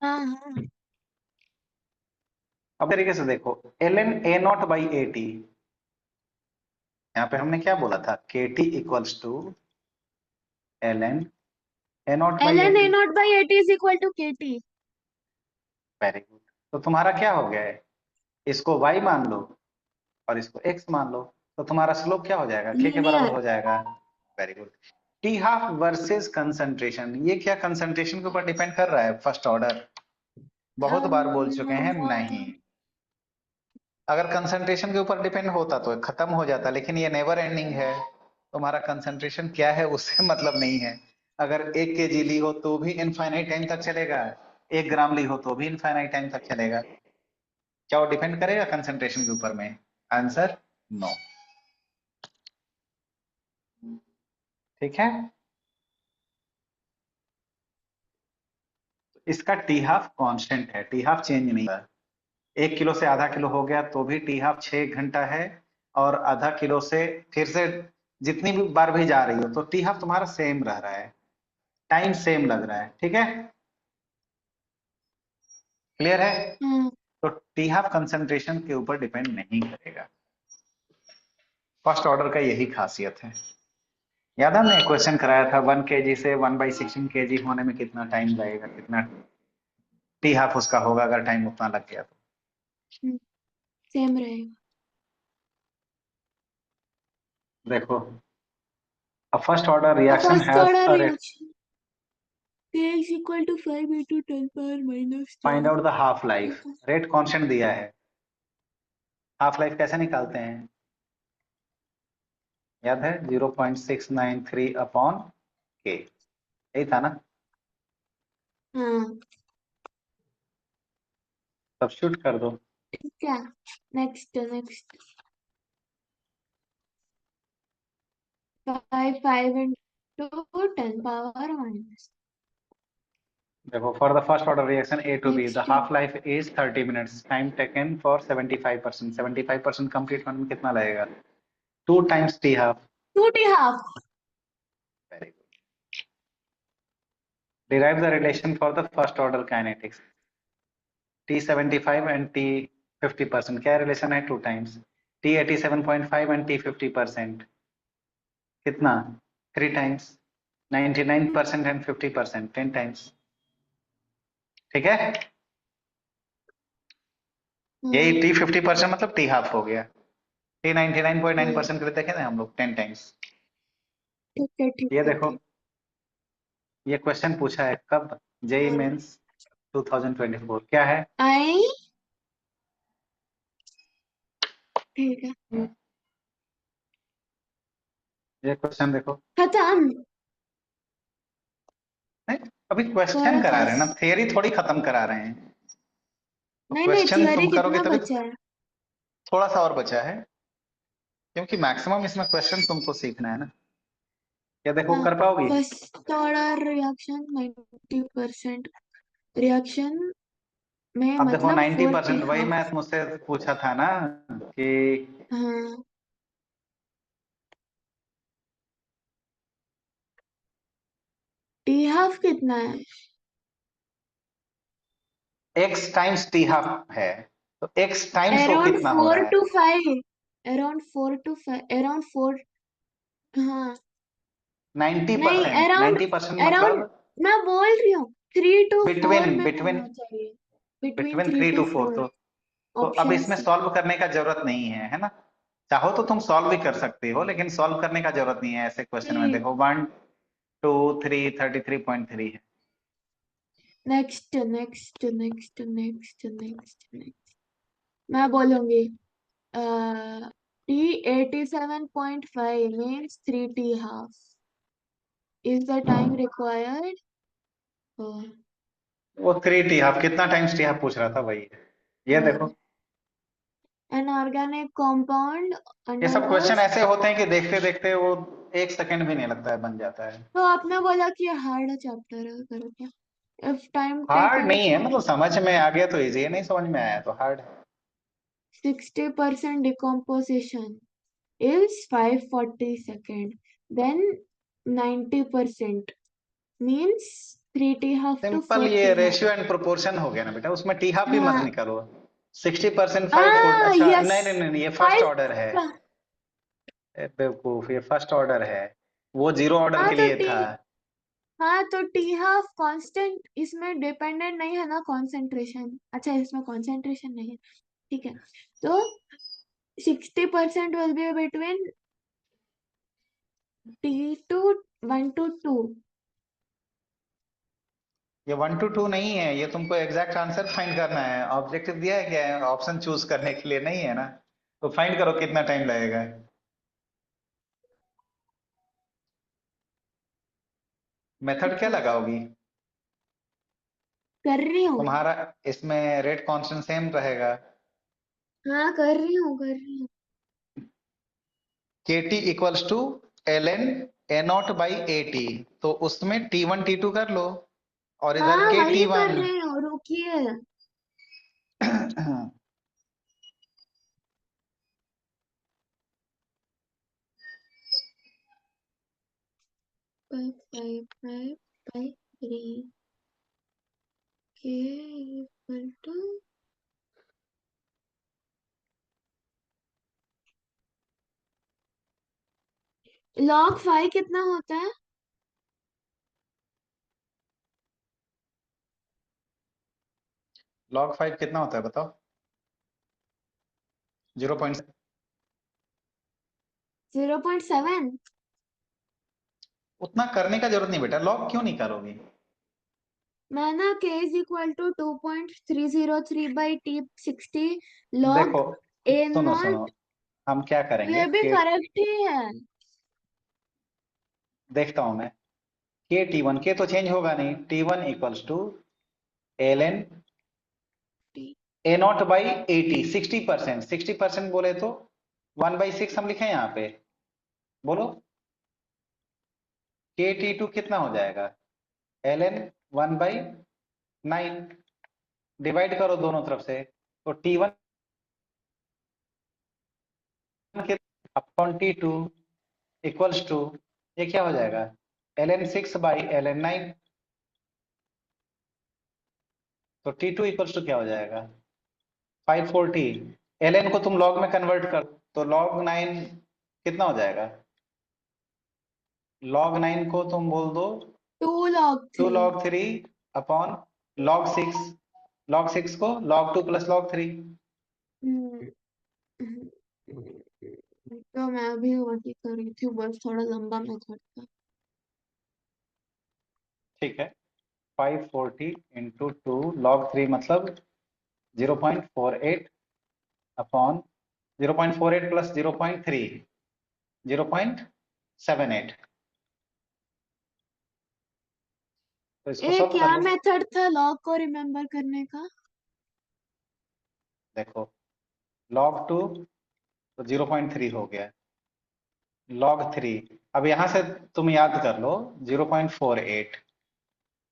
हाँ, हाँ, अब तरीके से देखो, l N A naught by A T, यहाँ पे हमने क्या बोला था, k T equals to L N A naught by a ln a t. naught by at is equal to kt. Very good, तो तुम्हारा क्या हो गया है, इसको y मान लो और इसको x मान लो, तो तुम्हारा स्लोप क्या हो जाएगा, k के बराबर लीनियर। हो जाएगा। Very good. T half versus concentration, ये क्या कंसंट्रेशन के ऊपर डिपेंड कर रहा है, फर्स्ट ऑर्डर, बहुत बार बोल चुके हैं नहीं। अगर कंसंट्रेशन के ऊपर डिपेंड होता तो खत्म हो जाता, लेकिन ये नेवर एंडिंग है, तुम्हारा कंसंट्रेशन क्या है उससे मतलब नहीं है। अगर 1 kg ली हो तो भी इनफाइनाइट टाइम तक चलेगा, 1 ग्राम ली हो तो भी इनफाइनाइट टाइम तक चलेगा। क्या वो डिपेंड करेगा कंसंट्रेशन के ऊपर में, आंसर नो। ठीक है, इसका टी हाफ कांस्टेंट है, टी हाफ चेंज नहीं होगा। 1 किलो से आधा किलो हो गया तो भी टी हाफ 6 घंटा है, और आधा किलो से फिर से जितनी भी बार भी जा रही हो तो टी हाफ तुम्हारा सेम रह रहा है, टाइम सेम लग रहा है। ठीक है, क्लियर है। हाँ, तो टी हाफ कंसंट्रेशन के ऊपर डिपेंड नहीं करेगा, फर्स्ट ऑर्डर का यही खासियत है। याद है हमने क्वेश्चन कराया था 1 kg से 1/16 kg होने में कितना टाइम लगेगा, कितना टी हाफ उसका होगा अगर टाइम उतना लग गया तो। सेम रहेगा। देखो, a first order reaction first has order a rate. Reaction k is equal to 5 into 10 power minus find 12। Out the half life, ठीक है। रेट कांस्टेंट दिया है, हाफ लाइफ कैसे निकालते हैं, याद है 0.693 अपॉन के, यही था ना। हाँ सब्स्टिट्यूट कर दो। ठीक है। Next next 5 into 10 power minus। देखो, for the first order reaction A to B the next half life is 30 minutes, time taken for 75%, 75% complete होने में कितना लगेगा, 2 times t half. 2 t half। Very good. Derive the relation for the first order kinetics, T75 and T50%, क्या relation है, 2 times, T87.5 and T50% कितना, 3 times, 99% and 50% 10 times. ठीक है, यही T50% मतलब टी हाफ हो गया, T99.9% के लिए देखे थे हम लोग 10 टाइम्स। ठीक है ठीक ये है देखो, ठीक। ये क्वेश्चन पूछा है कब, जेई मेंस 2024, क्या है, आई ठीक है। ये क्वेश्चन देखो। खत्म। नहीं, अभी क्वेश्चन पर करा रहे हैं ना, फर्स्ट थियरी थोड़ी खत्म करा रहे हैं, तो नहीं नहीं, क्वेश्चन थियरी तुम करोगे कितना तभी। बचा है? थोड़ा सा और बचा है, क्योंकि मैक्सिमम इसमें क्वेश्चन तुमको सीखना है ना। क्या देखो, हाँ। कर पाओगी। फर्स्ट ऑर्डर रिएक्शन 90% रिएक्शन में अब देखो मतलब 90%, वही 4 t half। मैं मुझसे पूछा था ना कि हाँ t half कितना है? x टाइम्स टी हाफ है, तो x टाइम्स वो अराउंड कितना हो फोर रहा है, टू फाइव अराउंड 4। हाँ नहीं 90%, अराउंड 90% अराउंड मतलब मैं बोल रही हूँ 3 to 4 बिटवीन में बिटवीन होना चाहिए। Between between three 3 to to 4, four तो अब ऑप्शन इसमें सी। सॉल्व करने का जरूरत नहीं है, है ना। चाहो तो तुम सॉल्व भी कर सकते हो, लेकिन सॉल्व करने का जरूरत नहीं है ऐसे क्वेश्चन में। देखो 1 2 3 33.3 है। Next next next next next next मैं बोलूंगी T87.5 means 3 t half is the time required for वो 3 टी हाफ, कितना टाइम्स टी हाफ पूछ रहा था, वही है। ये देखो, an organic compound ये under सब क्वेश्चन the। ऐसे होते हैं कि देखते देखते वो 1 सेकंड भी नहीं लगता है, बन जाता है। तो आपने बोला कि हार्ड चैप्टर है, करो क्या? if time हार्ड taken नहीं है, मतलब समझ में आ गया तो इजी है, नहीं समझ में आया तो हार्ड है। 60% decomposition is 540 second, then 90% means 3 t half to simple, four ये t half। Ratio and proportion हो गया ना बेटा, उसमें टी हाफ भी मत हाँ। निकालो। 60% 540, अच्छा यस। नहीं नहीं नहीं, ये फर्स्ट फाइव। ऑर्डर है। ए बेवकूफ, ये फर्स्ट ऑर्डर है, वो जीरो ऑर्डर हाँ के तो लिए टी था। हाँ तो टी हाफ कांस्टेंट इसमें डिपेंडेंट नहीं है ना कंसंट्रेशन। अच्छा इसमें कंसंट्रेशन नहीं है। ठीक है। तो 60% will be between T to 1 to 2। ये 1 to 2 नहीं है, ये तुमको एग्जैक्ट आंसर फाइंड करना है, ऑब्जेक्टिव दिया है क्या है, ऑप्शन चूज करने के लिए नहीं है ना, तो फाइंड करो कितना टाइम लगेगा। मेथड क्या लगाओगी, कर रही हूँ। तुम्हारा इसमें रेट कांस्टेंट सेम रहेगा, हाँ कर रही हूँ। K T equals to L N A naught by A t, तो उसमें T1 T2 कर लो, और इधर हाँ के टी वही कर वन रही हूँ, रुकिए। 555/3 K equal to log 5 कितना होता है? log 5 कितना होता है बताओ? 0. 0.7। उतना करने का जरूरत नहीं बेटा, लॉग क्यों निकालोगी? मैं ना k is equal to 2.303/t60 log देखो, a सुनो सुनो, नॉट। हम क्या करेंगे ये भी कि करेक्ट ही है। देखता हूं मैं, के T1 के तो चेंज होगा नहीं, T1 equals to ln T- a naught by 80, 60%, 60% बोले तो 1/6 हम लिखे यहाँ पे, बोलो के T2 कितना हो जाएगा? ln 1/9, डिवाइड करो दोनों तरफ से, तो T1 upon T2 equals to, ये क्या हो जाएगा? ln 6/ln 9। तो T2 इक्वल्स टू क्या हो जाएगा? 540। ln को तुम लॉग में कन्वर्ट कर, तो log 9 कितना हो जाएगा? log 9 को तुम बोल दो 2 log 2 3। log 3 upon log 6, log 6 को log 2 प्लस log 3। तो मैं अभी वही कर रही थी, बस थोड़ा लंबा मेथड था। ठीक है, 540 इंटू 2 log 3 मतलब 0.48 अपॉन 0.48 प्लस 0.3, 0.78। तो इसको ये सॉल्व क्या कर लो। मेथड था लॉग को रिमेम्बर करने का? देखो, log 2 तो 0.3 हो गया, log 3, अब यहां से तुम याद कर लो 0.48,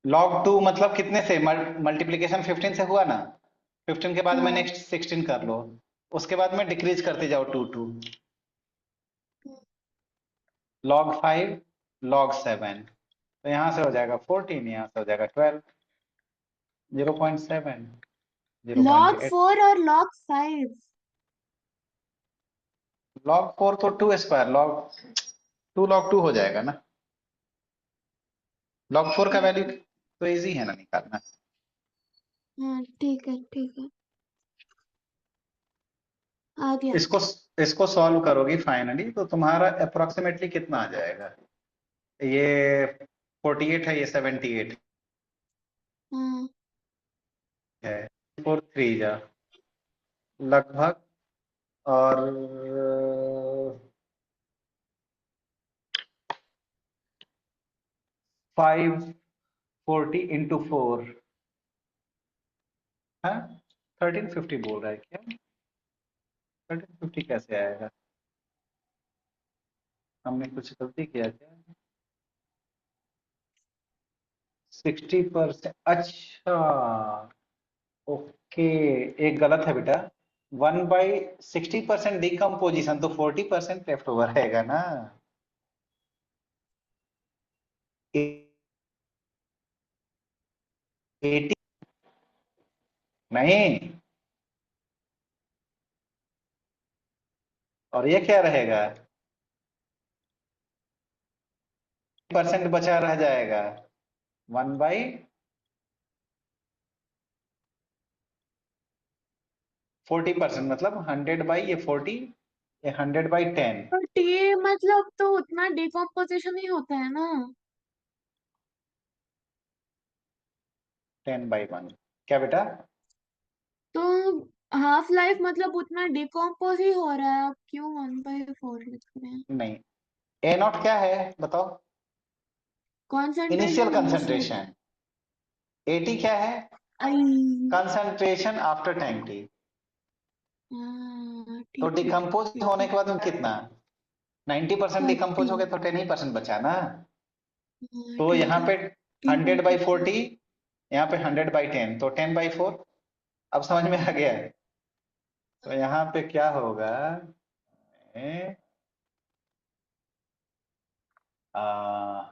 log 2 मतलब कितने से मल्टीप्लीकेशन 15 से हुआ ना, 15 के बाद में हाँ। नेक्स्ट 16 कर लो, उसके बाद में डिक्रीज करते जाओ 2 2, log 5 log 7, तो यहां से हो जाएगा 14, यहां से हो जाएगा 12, 0.7, log 0.8, 4 और log 5। log 4 तो 2 स्क्वायर, log 2 हो जाएगा ना, log 4 का वैल्यू तो इजी है ना निकालना। हाँ ठीक है ठीक है, आ गया। इसको इसको सॉल्व करोगी फाइनली तो तुम्हारा अप्रोक्सीमेटली कितना आ जाएगा? ये 48 है, ये 78 हाँ। है, 4 3 जा लगभग, और 540 इंटू 4 है 1350 बोल रहा है क्या? 1350 कैसे आएगा? हमने कुछ गलती किया क्या? 60%, अच्छा, ओके, एक गलत है बेटा, 1/60% डिकम्पोजिशन, तो 40% लेफ्ट ओवर रहेगा ना। 80 नहीं, और ये क्या रहेगा? परसेंट बचा रह जाएगा, 1/40%, मतलब 100/40, ये 100/10, तो टी मतलब तो उतना डिकम्पोजिशन ही होता है ना? 10/1, क्या बेटा? तो हाफ लाइफ मतलब उतना डिकम्पोज ही हो रहा है, आप क्यों 1/4 लिख रहे हैं? नहीं, ए नॉट क्या है बताओ? Initial concentration initial. कंसंट्रेशन। 80 क्या है? आई। Concentration after time T. हाँ तो ठीक है डिकम्पोज ठीक होने है। के बाद में कितना? 90% डिकम्पोज 40। हो गया तो 10 ही परसेंट बचा ना। हाँ तो ठीक यहाँ है पे ठीक है ठीक है। 100/40, यहाँ पे 100/10, तो 10/4, अब समझ में आ गया है? तो यहाँ पे क्या होगा? ए, आ,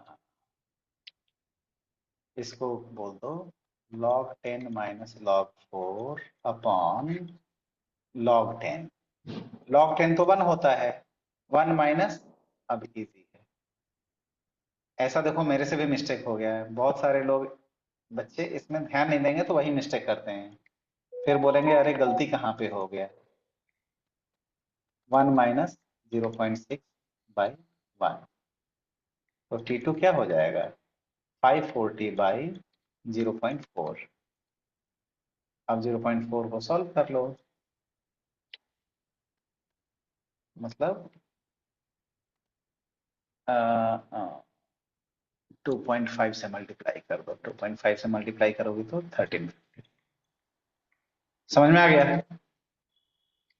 इसको बोल दो log 10 minus log 4 upon log 10, log 10 तो 1 होता है, 1 माइनस, अब इजी है, ऐसा देखो मेरे से भी मिस्टेक हो गया है, बहुत सारे लोग बच्चे इसमें ध्यान नहीं देंगे तो वही मिस्टेक करते हैं, फिर बोलेंगे अरे गलती कहाँ पे हो गया। 1 माइनस 0.6 बाई 1, तो T2 क्या हो जाएगा 540 बाई 0.4। अब 0.4 को सॉल्व कर लो, मतलब 2.5 से मल्टीप्लाई कर दो, 2.5 से मल्टीप्लाई करोगे तो 13। समझ में आ गया?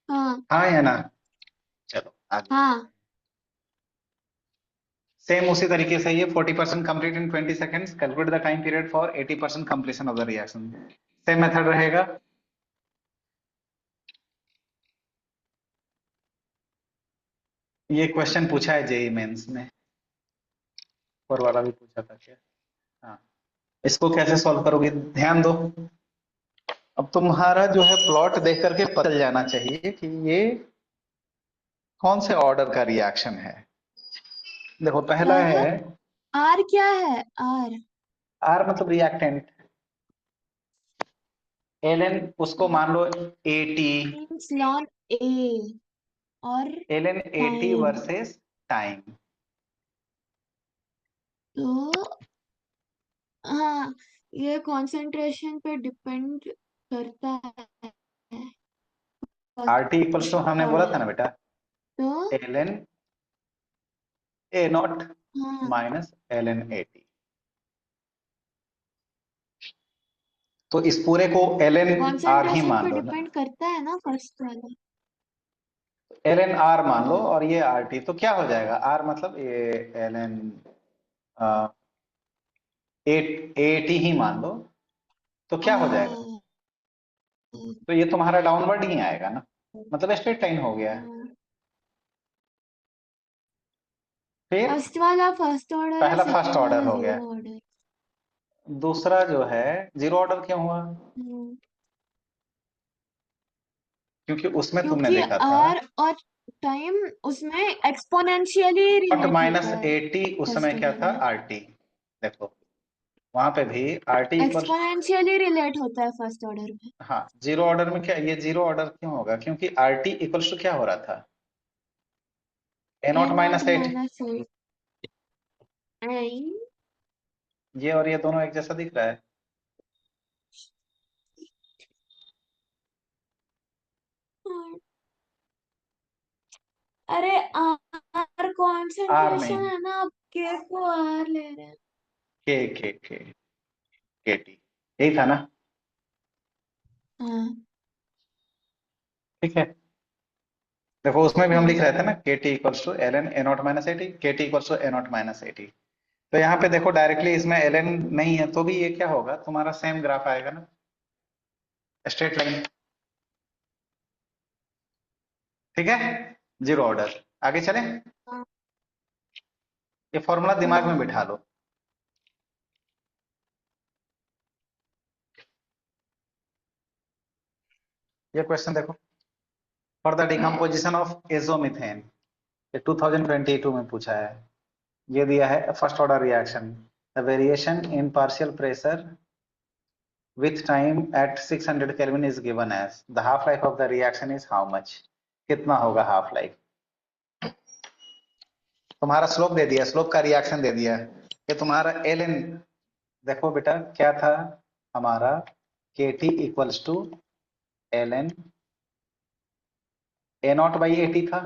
हाँ हाँ या ना? चलो आगे। हाँ सेम उसी तरीके से ये 40% complete in 20 seconds, calculate the time period for 80% completion of the reaction. Same method रहेगा। ये क्वेश्चन पूछा है जेई मेंस में, और वाला भी पूछा था क्या? हाँ, इसको कैसे सॉल्व करोगे ध्यान दो। अब तुम्हारा जो है प्लॉट देख करके पता चल जाना चाहिए कि ये कौन से ऑर्डर का रिएक्शन है। देखो पहला है आर क्या है? आर आर मतलब रिएक्टेंट, एल एन उसको मान लो एटी, मीन्स लॉन ए और l n a t time, versus time. तो हाँ ये कंसंट्रेशन पे डिपेंड करता है आर टी इक्वल्स टू हमने बोला था ऑर्डर, ना बेटा, तो एल एन ए नॉट हाँ माइनस एल एन एटी। तो इस पूरे को एल एन आर ही कंसंट्रेशन पे मान लो ना, डिपेंड करता है ना फर्स्ट वाला। एल एन आर मान लो हाँ और ये आर टी, तो क्या हो जाएगा आर मतलब ये एल एन एट एटी ही मान लो, तो क्या हो जाएगा? हाँ तो ये तुम्हारा डाउनवर्ड ही आएगा ना, मतलब स्ट्रेट लाइन हो गया है। हाँ। फिर फर्स्ट वाला फर्स्ट ऑर्डर है, पहला फर्स्ट सेकंड ऑर्डर वाला हो गया, जीरो ऑर्डर। दूसरा जो है जीरो ऑर्डर क्यों हुआ? क्योंकि उसमें तुमने क्योंकि देखा था आर और टाइम उसमें एक्सपोनेंशियली नॉट रिलेट माइनस होता है एटी, उस समय फर्स्ट क्या ऑर्डर था में, आर टी। देखो वहां पे भी R T equal, exponentially relate होता है फर्स्ट ऑर्डर में। हाँ जीरो ऑर्डर में क्या, ये जीरो ऑर्डर क्यों होगा? क्योंकि आर टी इक्वल्स टू क्या हो रहा था A A naught naught minus at. Minus at. ये और ये दोनों एक जैसा दिख रहा है? अरे आर आर कॉन्सेंट्रेशन नहीं, है ना, आप के को आर ले रहे हैं। के टी, यही था ना? हाँ ठीक है, देखो उसमें भी हम लिख हाँ रहे थे ना K T equals to L N A naught minus A T, K T equals to A naught minus A T. तो यहाँ पे देखो डायरेक्टली इसमें एल एन नहीं है तो भी ये क्या होगा, तुम्हारा सेम ग्राफ आएगा ना, स्ट्रेट लाइन। ठीक है, जीरो ऑर्डर। आगे चलें, हाँ ये फॉर्मूला दिमाग में हाँ बिठा लो। ये क्वेश्चन देखो, फॉर द डिकम्पोजिशन ऑफ एजोमिथेन, ये 2022 में पूछा है। ये दिया है first order reaction, the variation in partial pressure with time at 600 Kelvin is given as the half life of the reaction is how much? कितना होगा हाफ लाइफ? तुम्हारा स्लोप दे दिया, स्लोप का रिएक्शन दे दिया, ये तुम्हारा एल एन, देखो बेटा क्या था हमारा, k T equals to L N A naught by A t था।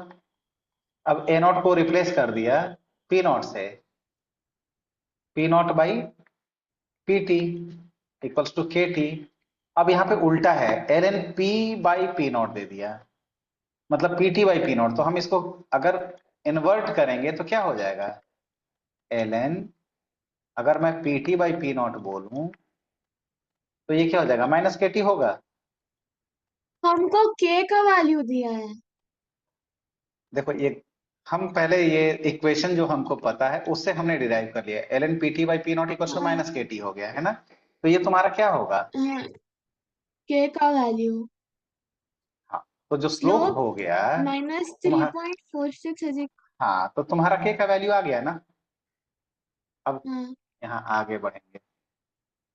अब ए नॉट को रिप्लेस कर दिया पी नॉट से, p naught by p t equals to के टी। अब यहाँ पे उल्टा है, l n p by p naught दे दिया, मतलब p t by p naught. तो हम इसको अगर इन्वर्ट करेंगे तो क्या हो जाएगा, एल एन, अगर मैं P t by p not बोलूं तो ये क्या हो जाएगा, माइनस के टी होगा। हमको के का वैल्यू दिया है। देखो ये हम पहले ये इक्वेशन जो हमको पता है उससे हमने डिराइव कर लिया, l n p t by p naught equal to हाँ माइनस के टी हो गया है ना। तो ये तुम्हारा क्या होगा, हाँ, के का वैल्यू हाँ तो जो स्लोप स्लोप हो गया -3.46 तुम्हारा, हाँ तो तुम्हारा के का वैल्यू आ गया ना। अब हाँ, यहाँ आगे बढ़ेंगे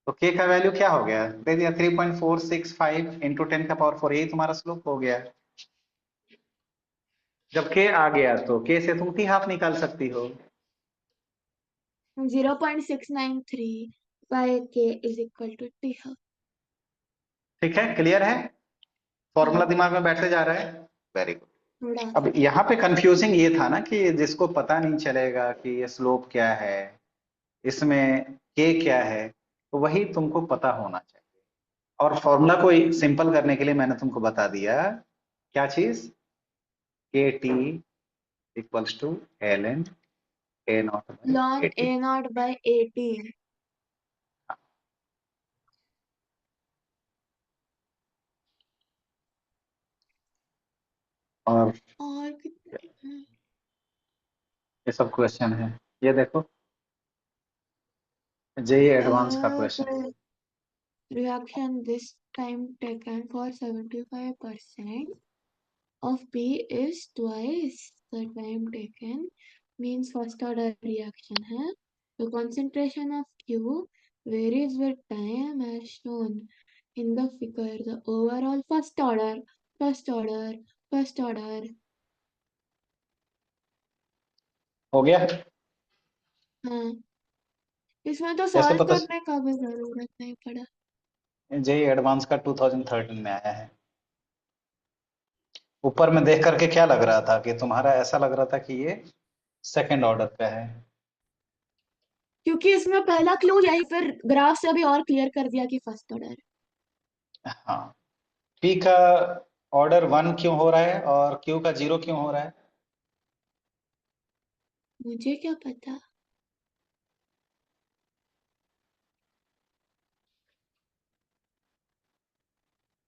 तो के का वैल्यू क्या हो गया, दे दिया 3.465 इंटू 10⁴ यही तुम्हारा स्लोप हो गया। जब के आ गया तो के से तुम टी हाफ निकाल सकती हो। 0.693 by k is equal to t half. ठीक है, क्लियर है, फॉर्मूला हाँ, दिमाग में बैठते जा रहा है। Very good. थोड़ा अब सा। यहाँ पे कंफ्यूजिंग ये था ना कि जिसको पता नहीं चलेगा कि ये स्लोप क्या है, इसमें के क्या है, तो वही तुमको पता होना चाहिए। और फॉर्मूला को सिंपल करने के लिए मैंने तुमको बता दिया क्या चीज, k T equals to L N A naught by ln a a t. Naught by 18। और और कितने? ये सब क्वेश्चन है, ये देखो जेई एडवांस का question. The reaction this time taken for 75% of P is twice the time taken, means first order reaction है. The concentration of Q varies with time as shown in the figure. The overall first order, first order, first order. हो गया, हाँ, इसमें तो कैसे solve पता, करने का भी जरूरत नहीं पड़ा. जेई एडवांस का 2013 में आया है। ऊपर में देख करके क्या लग रहा था कि तुम्हारा ऐसा लग रहा था कि ये सेकंड ऑर्डर का है। क्योंकि इसमें पहला क्लू यही, फिर ग्राफ से अभी और क्लियर कर दिया कि फर्स्ट ऑर्डर. हाँ, पी का ऑर्डर 1 क्यों हो रहा है और क्यू का 0 क्यों हो रहा है? मुझे क्या पता.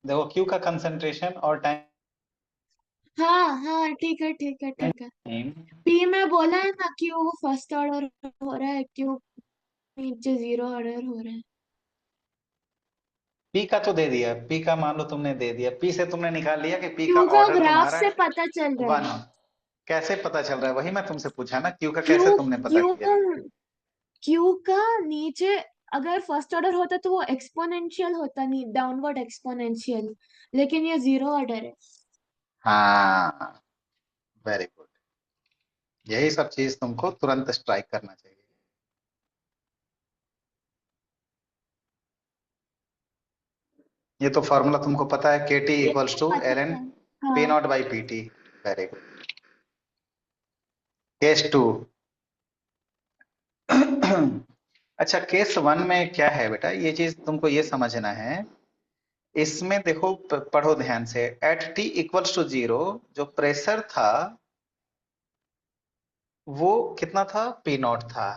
देखो क्यू का कंसंट्रेशन और हाँ हाँ, ठीक है ठीक है ठीक है. टाइम, पी में बोला है ना, क्यू फर्स्ट ऑर्डर हो रहा है, क्यू नीचे जीरो ऑर्डर हो रहा है. पी का तो दे दिया, पी का मान लो तुमने दे दिया, पी से तुमने निकाल लिया कि पी का क्यू का ऑर्डर ग्राफ तुम्हारा से पता चल रहा 1। है. कैसे पता चल रहा है, वही मैं तुमसे पूछा ना, क्यू का क्यू कैसे तुमने पता क्यू किया? का क्यू का नीचे अगर फर्स्ट ऑर्डर होता तो वो एक्सपोनेंशियल होता, नहीं डाउनवर्ड एक्सपोनेंशियल. लेकिन ये जीरो ऑर्डर है. हाँ, वेरी गुड, यही सब चीज तुमको तुरंत स्ट्राइक करना चाहिए। ये तो फॉर्मूला तुमको पता है, के टी ये इक्वल्स तो टू पता एल एन है. पी हाँ. Not by p T. Very good. Case 2। अच्छा, केस 1 में क्या है बेटा, ये चीज तुमको ये समझना है। इसमें देखो, पढ़ो ध्यान से, एट टी इक्वल्स टू 0 जो प्रेशर था वो कितना था, पी नॉट था।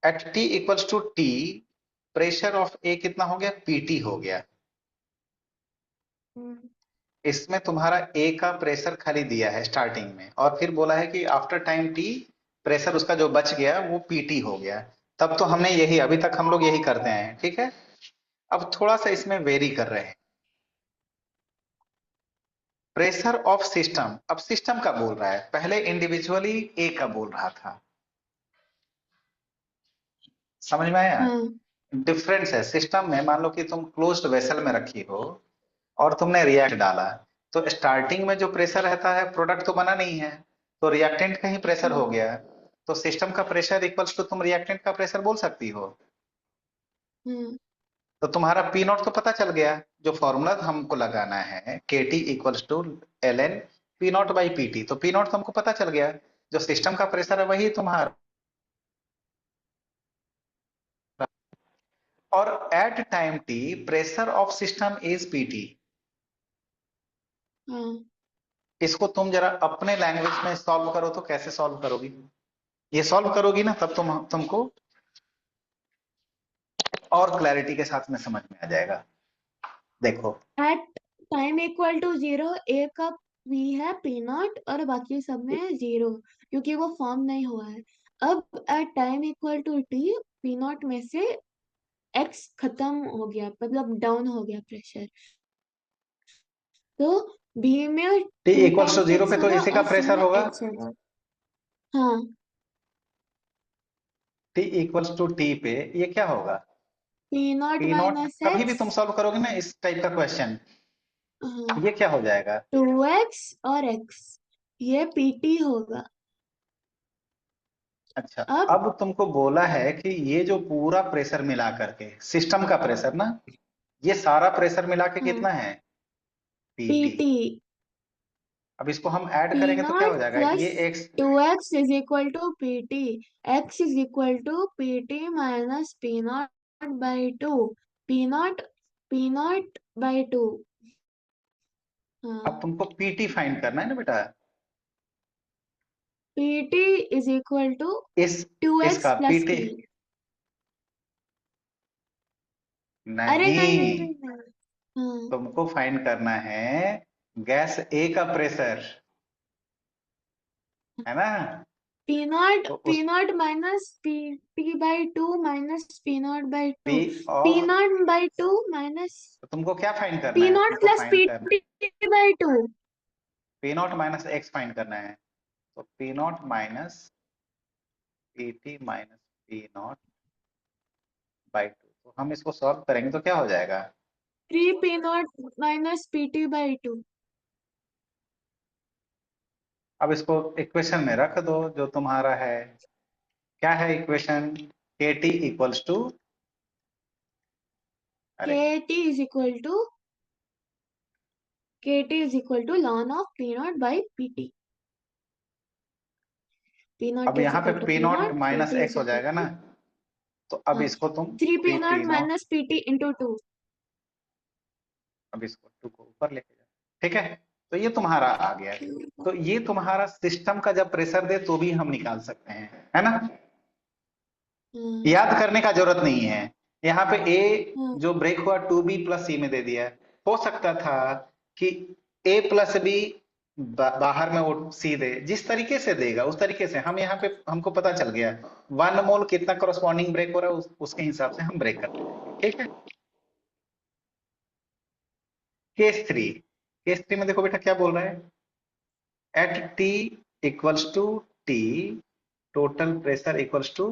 At T equals to T pressure of A कितना हो गया, पीटी हो गया। हम्म, इसमें तुम्हारा ए का प्रेशर खाली दिया है स्टार्टिंग में, और फिर बोला है कि आफ्टर टाइम टी प्रेशर उसका जो बच गया वो पीटी हो गया। तब तो हमने यही, अभी तक हम लोग यही करते हैं, ठीक है। अब थोड़ा सा इसमें वेरी कर रहे हैं। प्रेशर ऑफ सिस्टम, अब सिस्टम का बोल रहा है, पहले इंडिविजुअली ए का बोल रहा था। समझ में आया? हाँ. डिफरेंस है सिस्टम में, मान लो कि तुम क्लोज्ड वेसल में रखी हो और तुमने रिएक्ट डाला, तो स्टार्टिंग में जो प्रेशर रहता है, प्रोडक्ट तो बना नहीं है, तो रिएक्टेंट का ही प्रेशर हो हाँ. गया। तो सिस्टम का प्रेशर इक्वल्स टू तुम रिएक्टेंट का प्रेशर बोल सकती हो। हाँ. तो तुम्हारा पी नॉट तो पता चल गया। जो फॉर्मूला हमको लगाना है, k T equals to L n p naught by p t, तो पी नॉट तो हमको पता चल गया। जो सिस्टम का प्रेशर है वही तुम्हारा, और at time t pressure of system is p t. हाँ. इसको तुम जरा अपने लैंग्वेज में सॉल्व करो, तो कैसे सॉल्व करोगी? ये सॉल्व करोगी ना, तब तुमको और क्लैरिटी के साथ में समझ में आ जाएगा। देखो, at time equal to zero A का पी है पी नॉट, और बाकी सब में जीरो, क्योंकि वो फॉर्म नहीं हुआ है. अब at time equal to t p naught में से एक्स खत्म हो गया, मतलब डाउन हो गया प्रेशर. तो बी में T two equals two times zero x पे तो होगा इसी का और सी प्रेशर में होगा। एक्स होगा. हाँ. टी इक्वल्स टू टी पे ये क्या होगा? P naught p naught minus कभी भी एक्स। तुम सॉल्व करोगे ना इस टाइप का क्वेश्चन, हाँ, ये क्या हो जाएगा? 2x और x, ये पीटी होगा। अच्छा, अब अब तुमको बोला है कि ये जो पूरा प्रेशर मिला करके, सिस्टम का प्रेशर ना, ये सारा प्रेशर मिला के हाँ, कितना है? पीटी। पीटी अब इसको हम ऐड पी करेंगे तो क्या नॉट हो जाएगा? प्लस ये x 2x is equal to p t, x is equal to p t minus p naught by two, p naught by two. अब हाँ, तुमको पीटी फाइंड करना है ना बेटा, पीटी इज इक्वल टू इस 2x इसका प्लस पीटी। पी। अरे नहीं नहीं नहीं, नहीं नहीं। हाँ, तुमको फाइंड करना है गैस ए का प्रेशर, है ना? तो पी उस naught minus p t by two minus p naught by p two, p of, naught by two minus तो तुमको क्या फाइंड करना पी है? नॉट तुमको प्लस फाइंड पी करना t by two. P naught minus x find करना है। तो p naught minus p t minus p naught by two, तो हम इसको सॉल्व करेंगे तो क्या हो जाएगा? 3 P naught minus p t by two. अब इसको इक्वेशन में रख दो जो तुम्हारा है। क्या है इक्वेशन? के टी इक्वल्स टू, के अरे टी इज इक्वल टू के t is equal to ln of p naught by p t. P अब नॉट इज यहाँ पे equal to p p naught naught, k minus t x is हो equal जाएगा ना, to तो अब इसको तुम three p p naught p naught, minus p t into two. अब इसको टू को ऊपर लेके जाओ, ठीक है? तो ये तुम्हारा आ गया है। तो ये तुम्हारा सिस्टम का जब प्रेशर दे तो भी हम निकाल सकते हैं, है ना? याद करने का जरूरत नहीं है। यहाँ पे ए जो ब्रेक हुआ 2b प्लस सी में दे दिया है। हो सकता था कि ए प्लस बी बाहर में वो सी दे, जिस तरीके से देगा उस तरीके से हम यहाँ पे हमको पता चल गया 1 मोल कितना करस्पॉन्डिंग ब्रेक हो रहा है, उसके हिसाब से हम ब्रेक करते हैं, ठीक है? केस 3 में देखो बेटा क्या बोल रहा है, at T equals to T total pressure equals to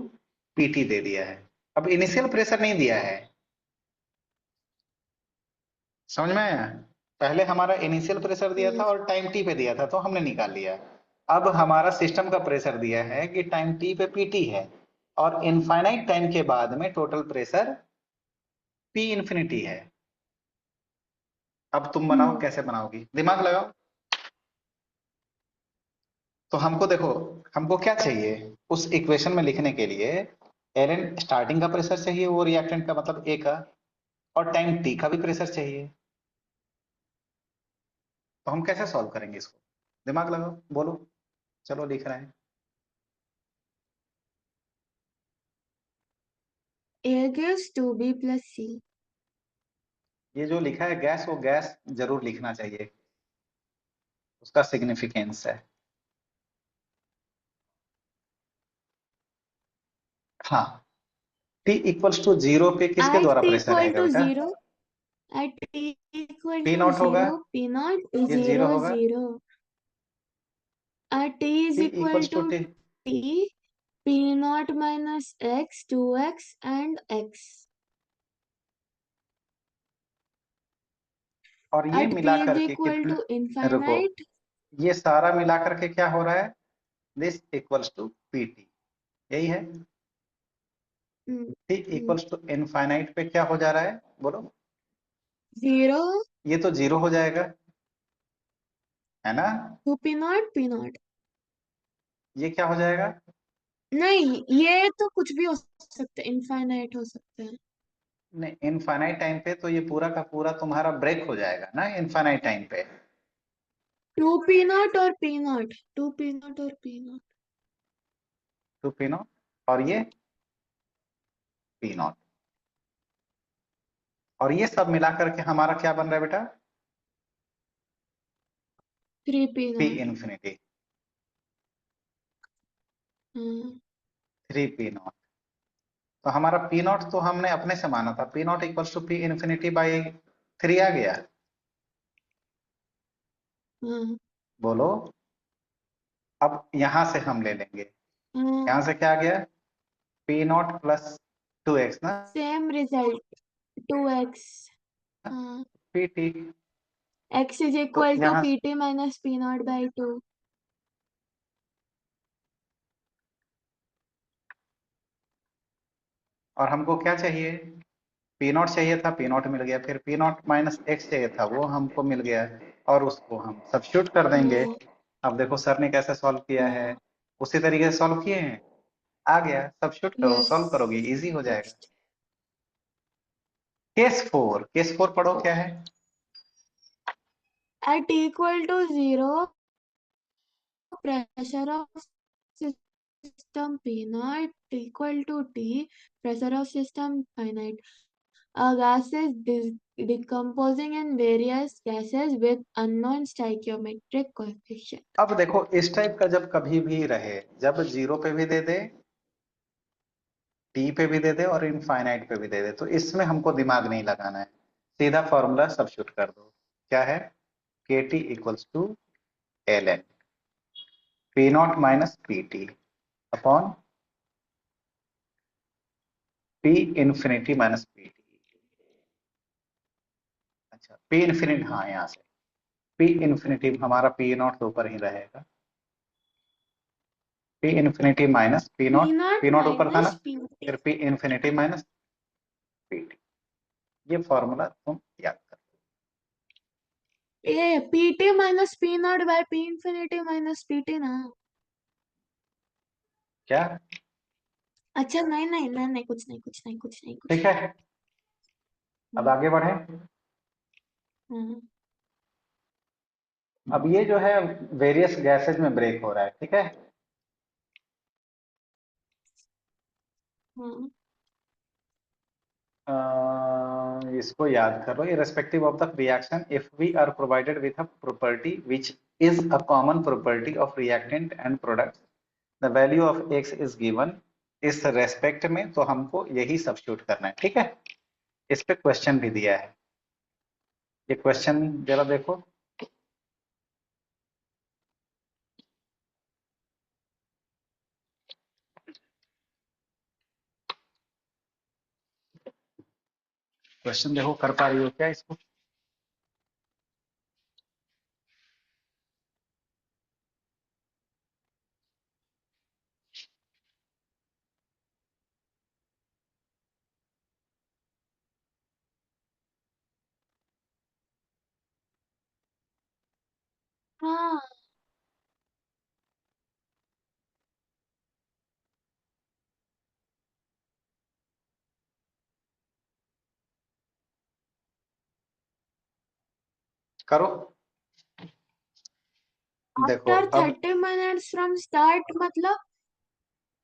P T दे दिया है। अब इनिशियल प्रेशर नहीं दिया है, समझ में आया? पहले हमारा इनिशियल प्रेशर दिया था और टाइम टी पे दिया था तो हमने निकाल लिया। अब हमारा सिस्टम का प्रेशर दिया है कि टाइम टी पे पीटी है और इनफाइनाइट टाइम के बाद में टोटल प्रेशर पी इंफिनिटी है। अब तुम बनाओ, कैसे बनाओगी? दिमाग लगाओ। तो हमको देखो, हमको क्या चाहिए उस इक्वेशन में लिखने के लिए? एल स्टार्टिंग का प्रेशर चाहिए, वो रिएक्टेंट का मतलब ए का, और टाइम टी का भी प्रेशर चाहिए। तो हम कैसे सॉल्व करेंगे इसको? दिमाग लगाओ, बोलो। चलो लिख रहे हैं। A gives 2b plus c। ये जो लिखा है गैस, वो गैस जरूर लिखना चाहिए, उसका सिग्निफिकेंस है। हाँ, टी इक्वल्स टू 0 पे किसके At द्वारा t प्रेशर equal रहेगा to बेटा? 0, at t equal P to not होगा, 0, p naught is ये 0 0 होगा। 0. At t is t equal equals to to t, t, p naught minus x, 2x and x. और ये At मिला p is करके equal कितना, to रुको, infinite. ये सारा मिला करके क्या हो रहा है? This equals to p t, यही है। mm, t mm, equals to infinite पे क्या हो जा रहा है, बोलो? 0 ये तो 0 हो जाएगा, है ना? to p naught p naught. ये क्या हो जाएगा? नहीं, ये तो कुछ भी हो सकता है, इनफाइनाइट हो सकता है। नहीं, इनफाइनाइट टाइम पे तो ये पूरा का पूरा तुम्हारा ब्रेक हो जाएगा ना, इनफाइनाइट टाइम पे। 2p0 और p0, 2p0 और p0। टू पी नॉट और ये पी नॉट, और ये सब मिला करके हमारा क्या बन रहा है बेटा? P 3p0। इंफिनिटी, हाँ, 3p नॉट। तो हमारा पी नॉट तो हमने अपने से माना था, P naught equals to p infinity by 3 आ गया। हाँ, बोलो। अब यहां से हम ले लेंगे, हाँ, यहां से क्या आ गया? पी नॉट प्लस 2x ना, सेम रिजल्ट 2x। हाँ, पी टी। x इज तो इक्वल टू यहाँ P t minus p naught by 2। और हमको क्या चाहिए, पी नॉट चाहिए था, पी नॉट मिल गया, फिर पी नॉट माइनस एक्स चाहिए था, वो हमको मिल गया, और उसको हम सब्स्टिट्यूट कर देंगे। हाँ अब देखो सर ने कैसे सॉल्व किया है, हाँ। उसी तरीके से सॉल्व किए हैं, आ गया, सब्स्टिट्यूट करो, यस। सॉल्व करोगे, इजी हो जाएगा। नेक्स्ट। केस फोर पढ़ो क्या है। At equal to 0 pressure of system P naught equal to T, pressure of system finite. A gas is decomposing in various gases with unknown stoichiometric coefficient. अब देखो इस type का जब कभी भी रहे, जब जीरो पे भी दे दे, टी पे भी दे दे और इनफाइनाइट पे भी दे दे, तो इसमें हमको दिमाग नहीं लगाना है, सीधा फॉर्मूला सब्स्टिट्यूट कर दो। क्या है, k T equals to L n p naught minus p t upon p infinity minus p t. अच्छा पी इंफिनिटी, हाँ यहाँ से पी इंफिनिटी, हमारा पी नॉट तो ऊपर ही रहेगा, p infinity minus P naught p naught ऊपर था ना, minus Pt. फिर p infinity minus p t. ये फॉर्मूला तुम याद कर। ए Pt minus P naught by P infinity minus Pt ना। क्या, अच्छा नहीं नहीं नहीं नहीं, कुछ नहीं कुछ नहीं कुछ नहीं कुछ ठीक है, अब नहीं। आगे बढ़े। हाँ अब ये जो है वेरियस गैसेज में ब्रेक हो रहा है, ठीक है। हाँ इसको याद करो, irrespective of the reaction, if we are provided with a property which is a common property of reactant and product, the value of x is given, इस रेस्पेक्ट में तो हमको यही सब्स्टिट्यूट करना है, ठीक है। इस पे क्वेश्चन भी दिया है, ये क्वेश्चन जरा देखो। क्वेश्चन देखो, कर पा रही हो क्या इसको। हाँ। करो, देखो आफ्टर अब 30 minutes फ्रॉम स्टार्ट मतलब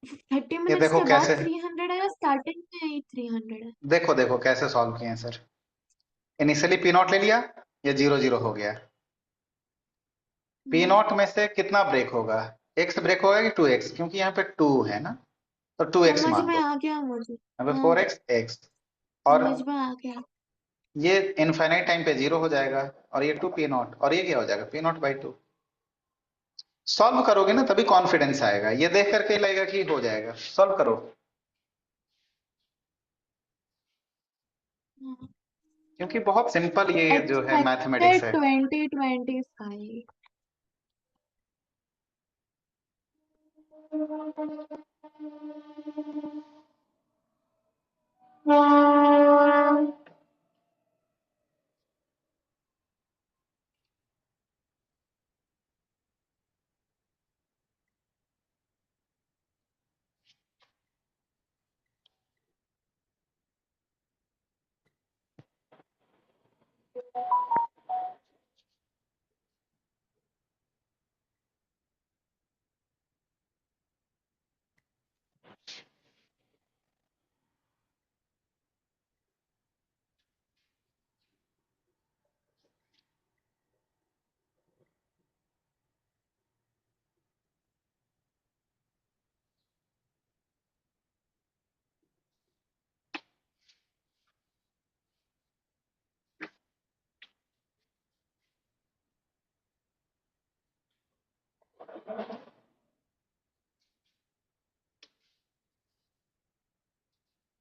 30 ये मिनट्स देखो के बाद कैसे, 300 है या स्टार्टिंग में ही 300 है? देखो देखो कैसे सॉल्व किए हैं सर। इनिशियली पी नॉट ले लिया, ये जीरो जीरो हो गया, पी हाँ, नॉट में से कितना ब्रेक होगा, एक्स ब्रेक होगा कि टू एक्स, क्योंकि यहाँ पे टू है ना, तो टू एक्स समझ मान में लो, आ गया मुझे। यहाँ पे हाँ, फोर एक्स एक्स, और समझ में आ गया। ये इनफाइनाइट टाइम पे जीरो हो जाएगा, और ये टू पी नॉट, और ये क्या हो जाएगा, P naught by to. Solve करोगे ना तभी कॉन्फिडेंस आएगा, ये देख करके लगेगा कि हो जाएगा, सॉल्व करो, क्योंकि बहुत सिंपल ये जो है मैथमेटिक्स एक्सपेक्टेड है। 2025।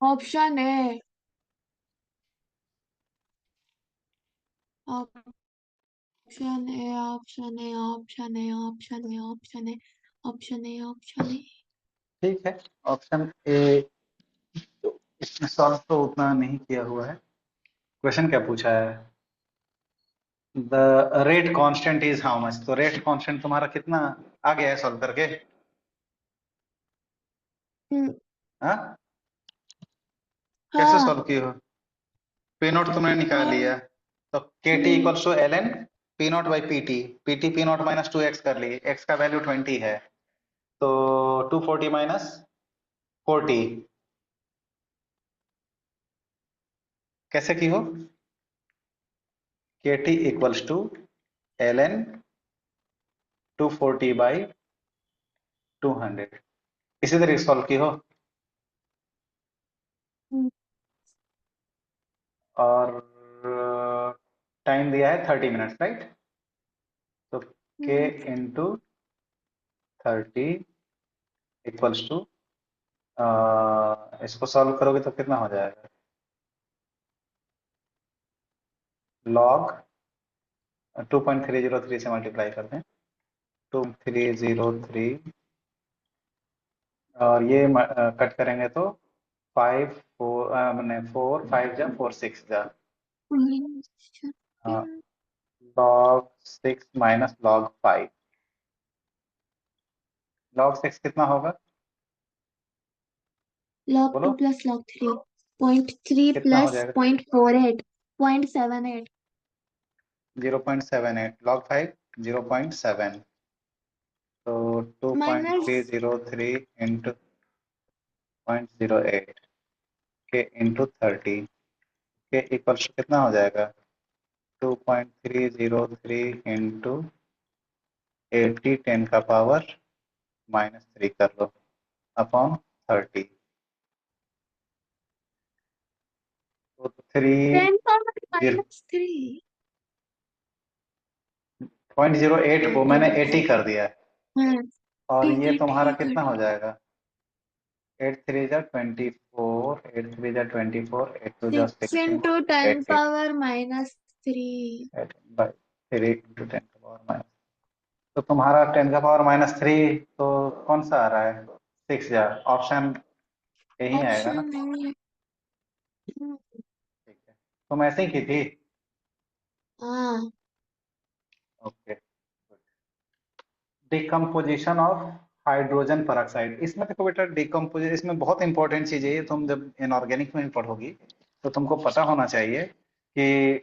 Option A, option A, option A, option A, option A, option A, option A, option A. ठीक है, ऑप्शन ए। इसमें सॉल्व तो उतना नहीं किया हुआ है। क्वेश्चन क्या पूछा है? The rate constant is how much. तो रेट कांस्टेंट तुम्हारा कितना आ गया है सॉल्व करके? हाँ, कैसे हाँ। सॉल्व किए हो? पी नॉट तुमने निकाल लिया, तो k t hmm, equals to L n p naught by p t p naught minus 2x कर लिए, x का वैल्यू 20 है, तो 240 माइनस 40 कैसे की हो? K T equals to L n 240 by 200, इसी तरीके सॉल्व की हो। और टाइम दिया है 30 मिनट्स, राइट? तो के इंटू 30 इक्वल्स टू, इसको सॉल्व करोगे तो कितना हो जाएगा? लॉग 2.303 से मल्टीप्लाई करते हैं, 2303, और ये कट करेंगे तो 5 4 मैंने 4 5 जा 4 6 जा, हाँ, log 6 माइनस log 5, log 6 कितना होगा? log बोलो 2 plus log 3, 0.3 कितना हो plus जाएगा? 0.48, 0.78। 0.78, log 5 0.7, तो माइनस 2.303 इंटू 0.08 के इंटू 30 के इक्वल्स कितना हो जाएगा? 2.303 इंटू 80 10 का पावर -3 कर लो अपॉन 30, तो 10 power -3। 0.08 को मैंने 80 कर दिया है, हाँ, और ठीक ये है, तुम्हारा ठीक है। कितना हो जाएगा? 8 3 जा 24, 8 3 जा 24, 8 2 जा 6 16, into 10 8 8 power -3। 8 by 3 into 10 का पावर माइनस, तो तुम्हारा 10 का पावर -3 तो कौन सा आ रहा है? 6 जा, ऑप्शन यही आएगा ना? ऑप्शन नहीं। ठीक है, तुम ऐसे ही की थी। हाँ। Okay, decomposition of hydrogen peroxide. इसमें देखो बेटा, डिकम्पोजिशन इसमें बहुत इंपॉर्टेंट चीज है ये, तुम जब इनऑर्गेनिक में भी पढ़ोगी तो तुमको पता होना चाहिए कि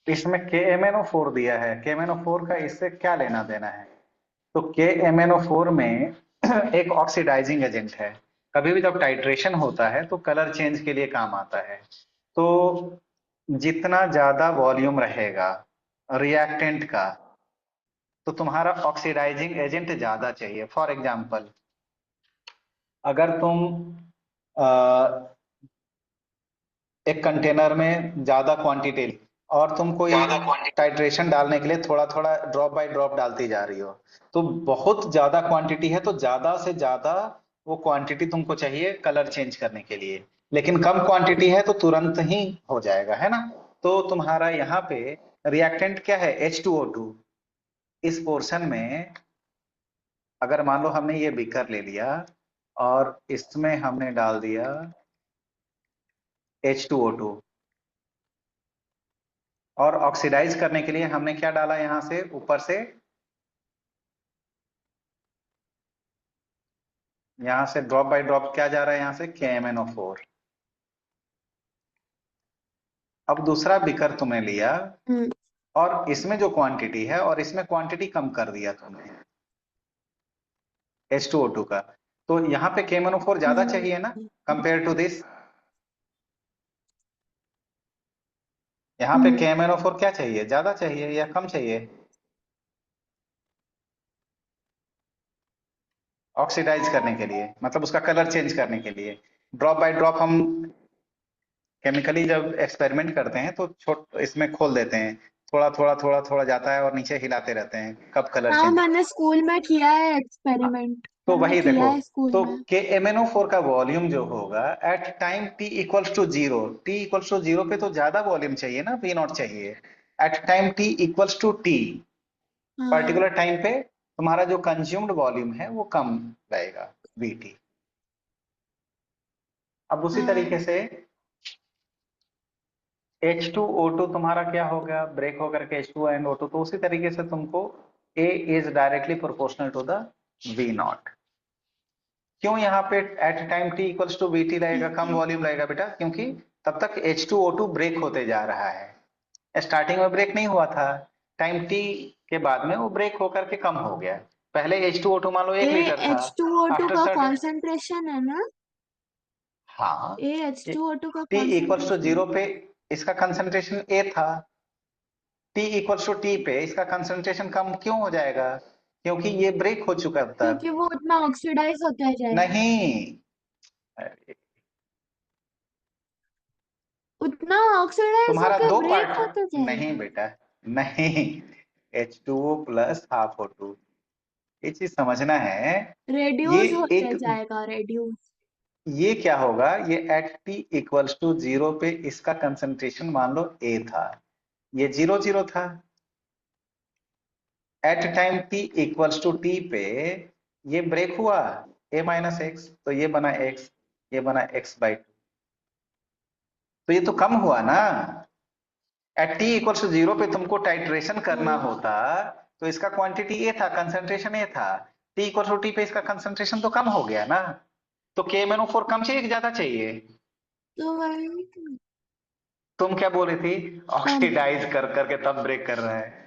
इसमें KMnO4 दिया है, KMnO4 का इससे क्या लेना देना है? तो KMnO4 में एक ऑक्सीडाइजिंग एजेंट है, कभी भी जब टाइट्रेशन होता है तो कलर चेंज के लिए काम आता है। तो जितना ज्यादा वॉल्यूम रहेगा रिएक्टेंट का, तो तुम्हारा ऑक्सीडाइजिंग एजेंट ज्यादा चाहिए। फॉर एग्जाम्पल, अगर तुम एक कंटेनर में ज्यादा क्वांटिटी और तुम कोई टाइट्रेशन डालने के लिए थोड़ा थोड़ा ड्रॉप बाय ड्रॉप डालती जा रही हो, तो बहुत ज्यादा क्वांटिटी है तो ज्यादा से ज्यादा वो क्वांटिटी तुमको चाहिए कलर चेंज करने के लिए, लेकिन कम क्वांटिटी है तो तुरंत ही हो जाएगा, है ना? तो तुम्हारा यहाँ पे रिएक्टेंट क्या है? H2O2। इस पोर्शन में अगर मान लो हमने ये बीकर ले लिया और इसमें हमने डाल दिया H2O2, और ऑक्सीडाइज करने के लिए हमने क्या डाला यहां से ऊपर से? यहां से ड्रॉप बाय ड्रॉप क्या जा रहा है यहां से? KMnO4। अब दूसरा बीकर तुमने लिया और इसमें जो क्वांटिटी है और इसमें क्वांटिटी कम कर दिया तुमने H2O2 का, तो यहाँ पे KMnO4 ज्यादा चाहिए ना कंपेयर टू दिस? यहाँ पे KMnO4 क्या चाहिए? ज्यादा चाहिए या कम चाहिए? ऑक्सीडाइज करने के लिए, मतलब उसका कलर चेंज करने के लिए। ड्रॉप बाय ड्रॉप हम केमिकली जब एक्सपेरिमेंट करते हैं तो छोट इसमें खोल देते हैं, थोड़ा थोड़ा थोड़ा थोड़ा जाता है और नीचे हिलाते रहते हैं, कब कलर हाँ, चेंज। मैंने स्कूल में किया है एक्सपेरिमेंट। तो हमने वही किया देखो, है स्कूल तो में। KMnO4 का वॉल्यूम जो होगा at time t equals to zero, t equals to zero पे तो ज्यादा वॉल्यूम चाहिए ना, V नॉट चाहिए। At time t equals to t, हाँ पर्टिकुलर टाइम पे तुम्हारा जो कंज्यूम्ड वॉल्यूम है वो कम रहेगा, VT। अब उसी तरीके हाँ से H2O2 तुम्हारा क्या हो गया, ब्रेक होकर के H2 एंड O2, तो उसी तरीके से तुमको A is directly proportional to the V naught. क्यों यहाँ पे at time t equals to VT रहेगा, ठीक कम है। वॉल्यूम रहेगा बेटा? क्योंकि तब तक H2O2 ब्रेक होते जा रहा है, स्टार्टिंग में ब्रेक नहीं हुआ था, टाइम t के बाद में वो ब्रेक होकर के कम हो गया। पहले H2O2 मान लो 1 लीटर था, H2O2 आफ्टर का सर्टेन, कॉन्सेंट्रेशन है ना, हाँ, H2O2 का t equals to concentration. Zero पे इसका कंसंट्रेशन A था, t इक्वल्स टू t पे इसका कंसंट्रेशन कम क्यों हो जाएगा? क्योंकि ये ब्रेक हो चुका है अब तक। क्योंकि वो उतना ऑक्सीडाइज होता जाएगा, नहीं, अरे, उतना ऑक्सीडाइज तुम्हारा होके दो ब्रेक पार्ट, होता नहीं जाएगा। बेटा, नहीं, H2O प्लस हाफ O2, ये चीज समझना है। ये रेड्यूस होते एक, जाएगा, रेड्यूस। ये क्या होगा, ये at t equals to zero पे इसका कंसंट्रेशन मान लो A था, ये 0 0 था। At time t equals to t पे ये ब्रेक हुआ, A माइनस एक्स, तो ये बना x, ये बना x/2, तो ये तो कम हुआ ना। At t equals to zero पे तुमको टाइट्रेशन करना हाँ होता, तो इसका क्वांटिटी ए था, कंसंट्रेशन ए था, t इक्वल्स टू टी पे इसका कंसंट्रेशन तो कम हो गया ना। तो KMnO4 कम चाहिए कि ज्यादा चाहिए? तो वही तुम क्या बोल रही थी, कम, ऑक्सीडाइज कर करके तब ब्रेक कर रहा है।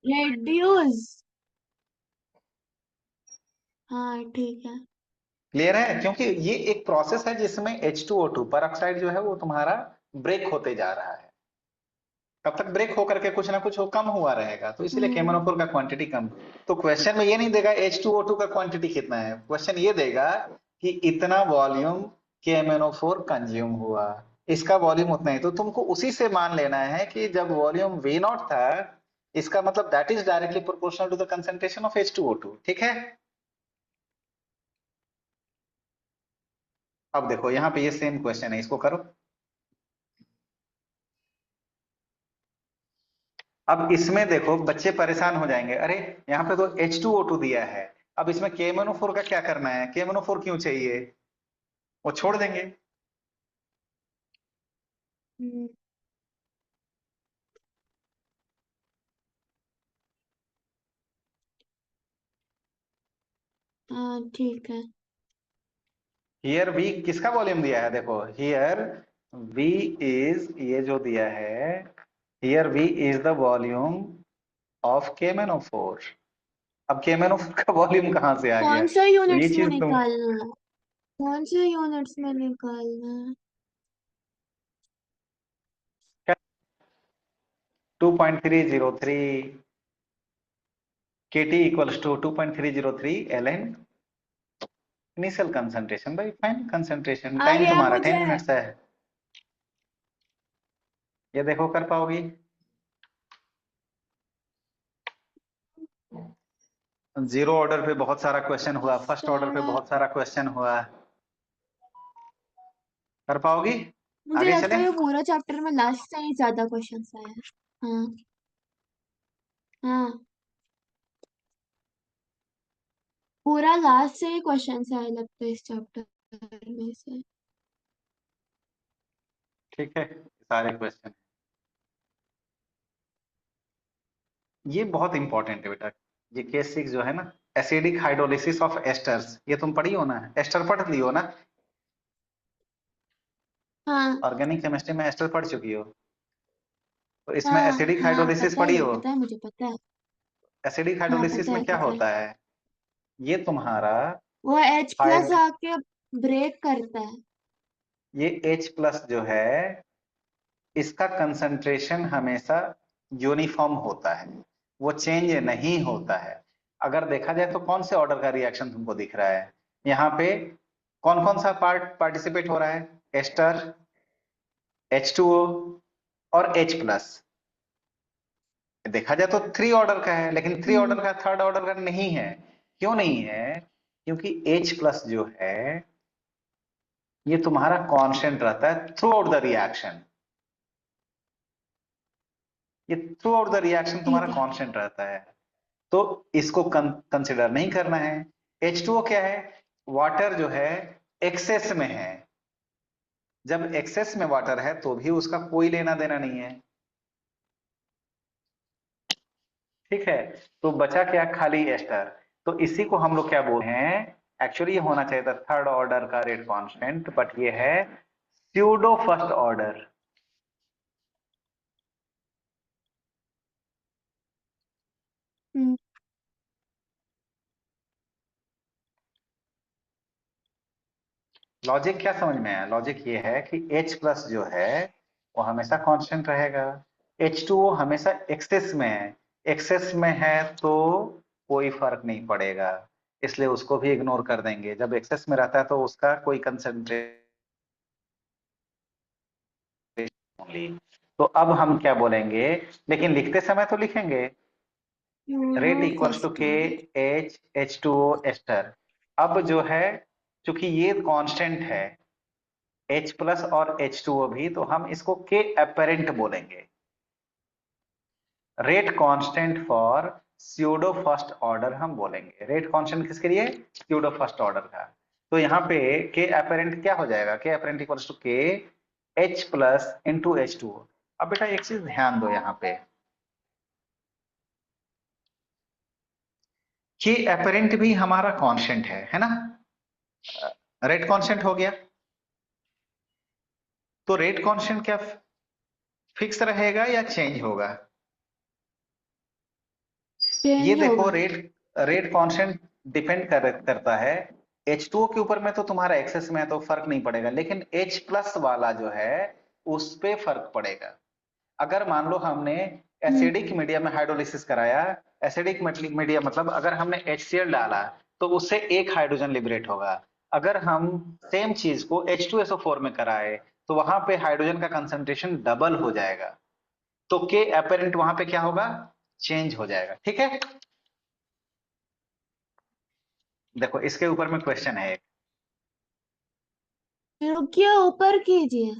रेड्यूस। हाँ ठीक है। क्लियर है? क्योंकि ये एक प्रोसेस है जिसमें H2O2 पर ऑक्साइड जो है वो तुम्हारा ब्रेक होते जा रहा है, तब तक ब्रेक होकर के कुछ ना कुछ वो कम हुआ रहेगा, तो इसीलिए हम्म, KMnO4 का क्वांटिटी कम। तो क्वेश्चन में ये नहीं देगा H2O2 का क्वांटिटी कितना है, क्वेश्चन ये देगा कि इतना वॉल्यूम KMnO4 कंज्यूम हुआ, इसका वॉल्यूम उतना ही। तो तुमको उसी से मान लेना है कि जब वॉल्यूम V नॉट था, इसका मतलब that is directly proportional to the concentration of H2O2। ठीक है? अब देखो यहाँ पे ये सेम क्वेश्चन है, इसको करो। अब इसमें देखो बच्चे परेशान हो जाएंगे, अरे यहाँ पे तो H2O2 दिया है, अब इसमें KMnO4 का क्या करना है, KMnO4 क्यों चाहिए, वो छोड़ देंगे। हम्म, हाँ ठीक है। हियर V किसका वॉल्यूम दिया है, देखो हियर V इज, ये जो दिया है, here V is the volume of KMnO4। अब KMnO4 का वॉल्यूम कहाँ से आ गया, कौन सा तो ये यूनिट्स में चीज तुम निकालना है, कौन से यूनिट्स में निकालना है? 2.303, KT equals to 2.303 ln initial concentration by final concentration. आ टाइम गया तुम्हारा मुझे। 10 मिनट्स है, ये देखो कर पाओगी? जीरो ऑर्डर पे बहुत सारा क्वेश्चन हुआ, फर्स्ट ऑर्डर पे सारा, बहुत सारा क्वेश्चन हुआ, कर पाओगी? मुझे आगे लगता चले? है ये पूरा चैप्टर में लास्ट से ही ज्यादा क्वेश्चंस आए हैं। हाँ हाँ, पूरा लास्ट से ही क्वेश्चंस आए लगता है इस चैप्टर में से। ठीक है, सारे क्वेश्चन, ये बहुत इंपॉर्टेंट है बेटा। ये केस 6 जो है ना, एसिडिक हाइड्रोलिसिस ऑफ एस्टर्स, ये तुम पढ़ी हो ना, एस्टर पढ़ ली हो ना, हाँ ऑर्गेनिक केमिस्ट्री में एस्टर पढ़ चुकी हो, तो इसमें हाँ एसिडिक हाँ, हाइड्रोलिसिस पता है, पढ़ी ये हो। पता है, मुझे पता है। एसिडिक हाँ हाइड्रोलिसिस पता में है, क्या पता है। होता है, ये तुम्हारा वो H प्लस हाइड आके ब्रेक करता है। ये H प्लस जो है, इसका कंसंट्रेशन हमेशा यूनिफॉर्म होता है, वो चेंज नहीं होता है। अगर देखा जाए तो कौन से ऑर्डर का रिएक्शन तुमको दिख रहा है, यहाँ पे कौन कौन सा पार्ट पार्टिसिपेट हो रहा है, एस्टर, H2O और H प्लस। देखा जाए तो थ्री ऑर्डर का है, लेकिन थ्री हम्म, ऑर्डर का, थर्ड ऑर्डर का नहीं है। क्यों नहीं है? क्योंकि H प्लस जो है ये तुम्हारा कांस्टेंट रहता है थ्रू आउट द रिएक्शन। ये थ्रू आउट द रिएक्शन तुम्हारा ठीक है। कांस्टेंट रहता है, तो इसको कंसिडर नहीं करना है। H2O क्या है? वाटर जो है एक्सेस में है। जब एक्सेस में वाटर है तो भी उसका कोई लेना देना नहीं है। ठीक है, तो बचा क्या? खाली एस्टर। तो इसी को हम लोग क्या बोलते हैं? एक्चुअली ये होना चाहिए था थर्ड ऑर्डर का रेट कांस्टेंट, बट ये है स्यूडो फर्स्ट ऑर्डर। हम्म। लॉजिक क्या समझ में आया? लॉजिक ये है कि H प्लस जो है वो हमेशा कांस्टेंट रहेगा। H2O हमेशा एक्सेस में है। एक्सेस में है तो कोई फर्क नहीं पड़ेगा, इसलिए उसको भी इग्नोर कर देंगे। जब एक्सेस में रहता है तो उसका कोई कंसंट्रेशन ओनली। तो अब हम क्या बोलेंगे? लेकिन लिखते समय तो लिखेंगे यूरो रेट इक्वल्स टू फर्स्ट के ऑर्डर। H H2O ester. अब जो है, चूंकि ये कांस्टेंट है H प्लस और H2O भी, तो हम इसको के अपेरेंट बोलेंगे। Rate constant for pseudo first order हम बोलेंगे। रेट कांस्टेंट किसके लिए? स्यूडो फर्स्ट ऑर्डर का। तो यहाँ पे के अपेरेंट क्या हो जाएगा? के अपेरेंट इक्वल्स टू के H प्लस इंटू H2O। अब बेटा एक चीज ध्यान दो यहाँ पे, के अपेरेंट भी हमारा कांस्टेंट है ना? रेट कांस्टेंट हो गया, तो रेट कांस्टेंट क्या फिक्स रहेगा या चेंज होगा? ये चेंज देखो, होगा। रेट रेट कांस्टेंट डिपेंड करता है H2O के ऊपर में। तो तुम्हारा एक्सेस में है तो फर्क नहीं पड़ेगा, लेकिन H प्लस वाला जो है उस पे फर्क पड़ेगा। अगर मान लो हमने हम्म। एसिडिक मीडियम में हाइड्रोलिसिस कराया, एसिडिक मीडियम मतलब अगर हमने HCl डाला तो उससे एक हाइड्रोजन लिबरेट होगा। अगर हम सेम चीज को H2SO4 में कराए तो वहां पे हाइड्रोजन का कंसंट्रेशन डबल हो जाएगा, तो के अपेरेंट वहां पे क्या होगा? चेंज हो जाएगा। ठीक है, देखो इसके ऊपर में क्वेश्चन है एक। रुकिए, ऊपर कीजिए।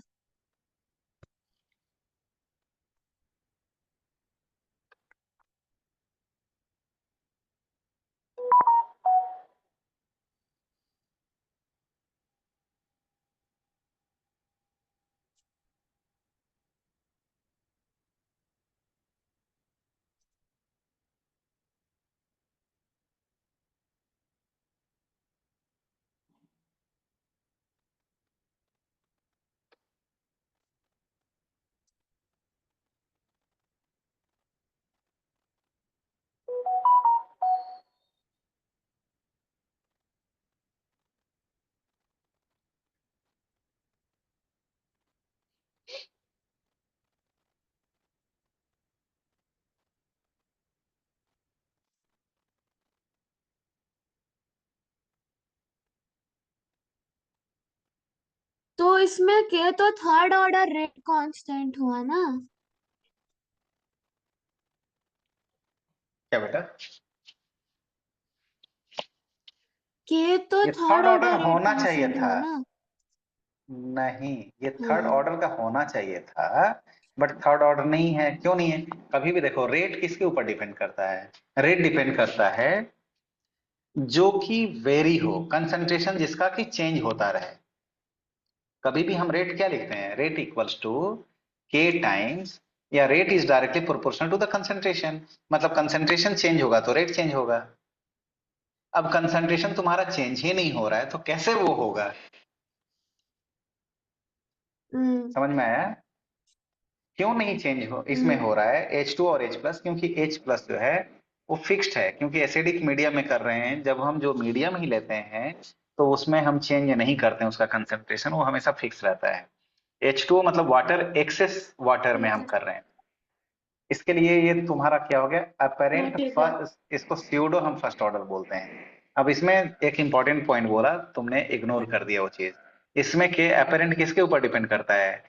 तो इसमें के तो थर्ड ऑर्डर रेट कांस्टेंट हुआ ना? क्या बेटा? के तो ये third third order order rate होना चाहिए कांस्टेंट था। हुआ ना? नहीं, ये थर्ड हाँ। ऑर्डर का होना चाहिए था, बट थर्ड ऑर्डर नहीं है। क्यों नहीं है? कभी भी देखो, रेट किसके ऊपर डिपेंड करता है? रेट डिपेंड करता है जो कि वेरी हो, कंसंट्रेशन जिसका कि चेंज होता रहे। कभी भी हम रेट क्या लिखते हैं? Rate equals to K times, या rate is directly proportional to the concentration. मतलब कंसंट्रेशन चेंज होगा तो रेट चेंज होगा। अब कंसंट्रेशन तुम्हारा चेंज ही नहीं हो रहा है तो कैसे वो होगा? हम्म। समझ में आया? क्यों नहीं चेंज हो इसमें हम्म। हो रहा है H2 और H प्लस? क्योंकि H प्लस जो है वो फिक्स्ड है, क्योंकि एसिडिक मीडियम में कर रहे हैं। जब हम जो मीडियम ही लेते हैं तो उसमें हम चेंज नहीं करते हैं उसका कंसंट्रेशन, वो हमेशा फिक्स रहता है। H2O मतलब वाटर एक्सेस वाटर में ठीक हम है। कर रहे हैं। इसके लिए ये तुम्हारा क्या हो गया? हाँ, अपेरेंट ठीक है। फर्स्ट, इसको स्यूडो हम फर्स्ट ऑर्डर बोलते हैं। अब इसमें एक इंपॉर्टेंट पॉइंट बोला तुमने, इग्नोर कर दिया वो चीज। इसमें के अपेरेंट किसके ऊपर डिपेंड करता है?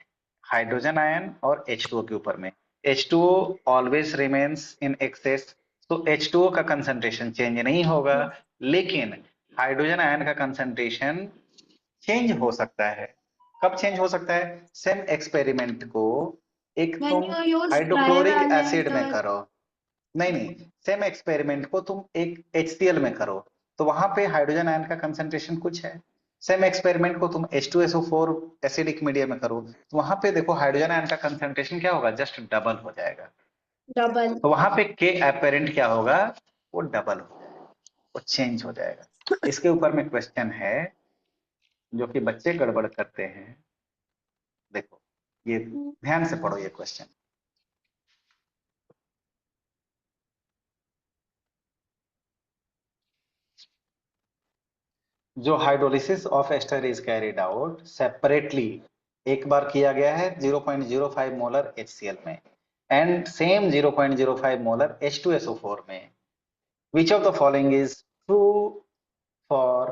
हाइड्रोजन आयन और H2O के ऊपर में। H2O always remains in excess, तो H2O का कंसंट्रेशन चेंज नहीं होगा, लेकिन हाइड्रोजन आयन का कंसंट्रेशन चेंज हो सकता है। कब चेंज हो सकता है? सेम एक्सपेरिमेंट को एक When तुम you use hydrochloric trivalent acid में or करो, नहीं, सेम एक्सपेरिमेंट को तुम एक HCl में करो, तो वहां पे हाइड्रोजन आयन का कंसंट्रेशन कुछ है। सेम एक्सपेरिमेंट को तुम H2SO4 एसिडिक मीडियम में करो, तो वहां पे देखो हाइड्रोजन आयन का कंसंट्रेशन क्या होगा? जस्ट डबल हो जाएगा। double. तो वहां पे के अपेरेंट क्या होगा? वो डबल हो जाएगा, वो चेंज हो जाएगा। इसके ऊपर में क्वेश्चन है जो कि बच्चे गड़बड़ करते हैं। देखो, ये ध्यान से पढ़ो ये क्वेश्चन। जो hydrolysis of ester is carried out separately, एक बार किया गया है 0.05 मोलर HCl में एंड सेम 0.05 मोलर H2SO4 में, which of the following is true for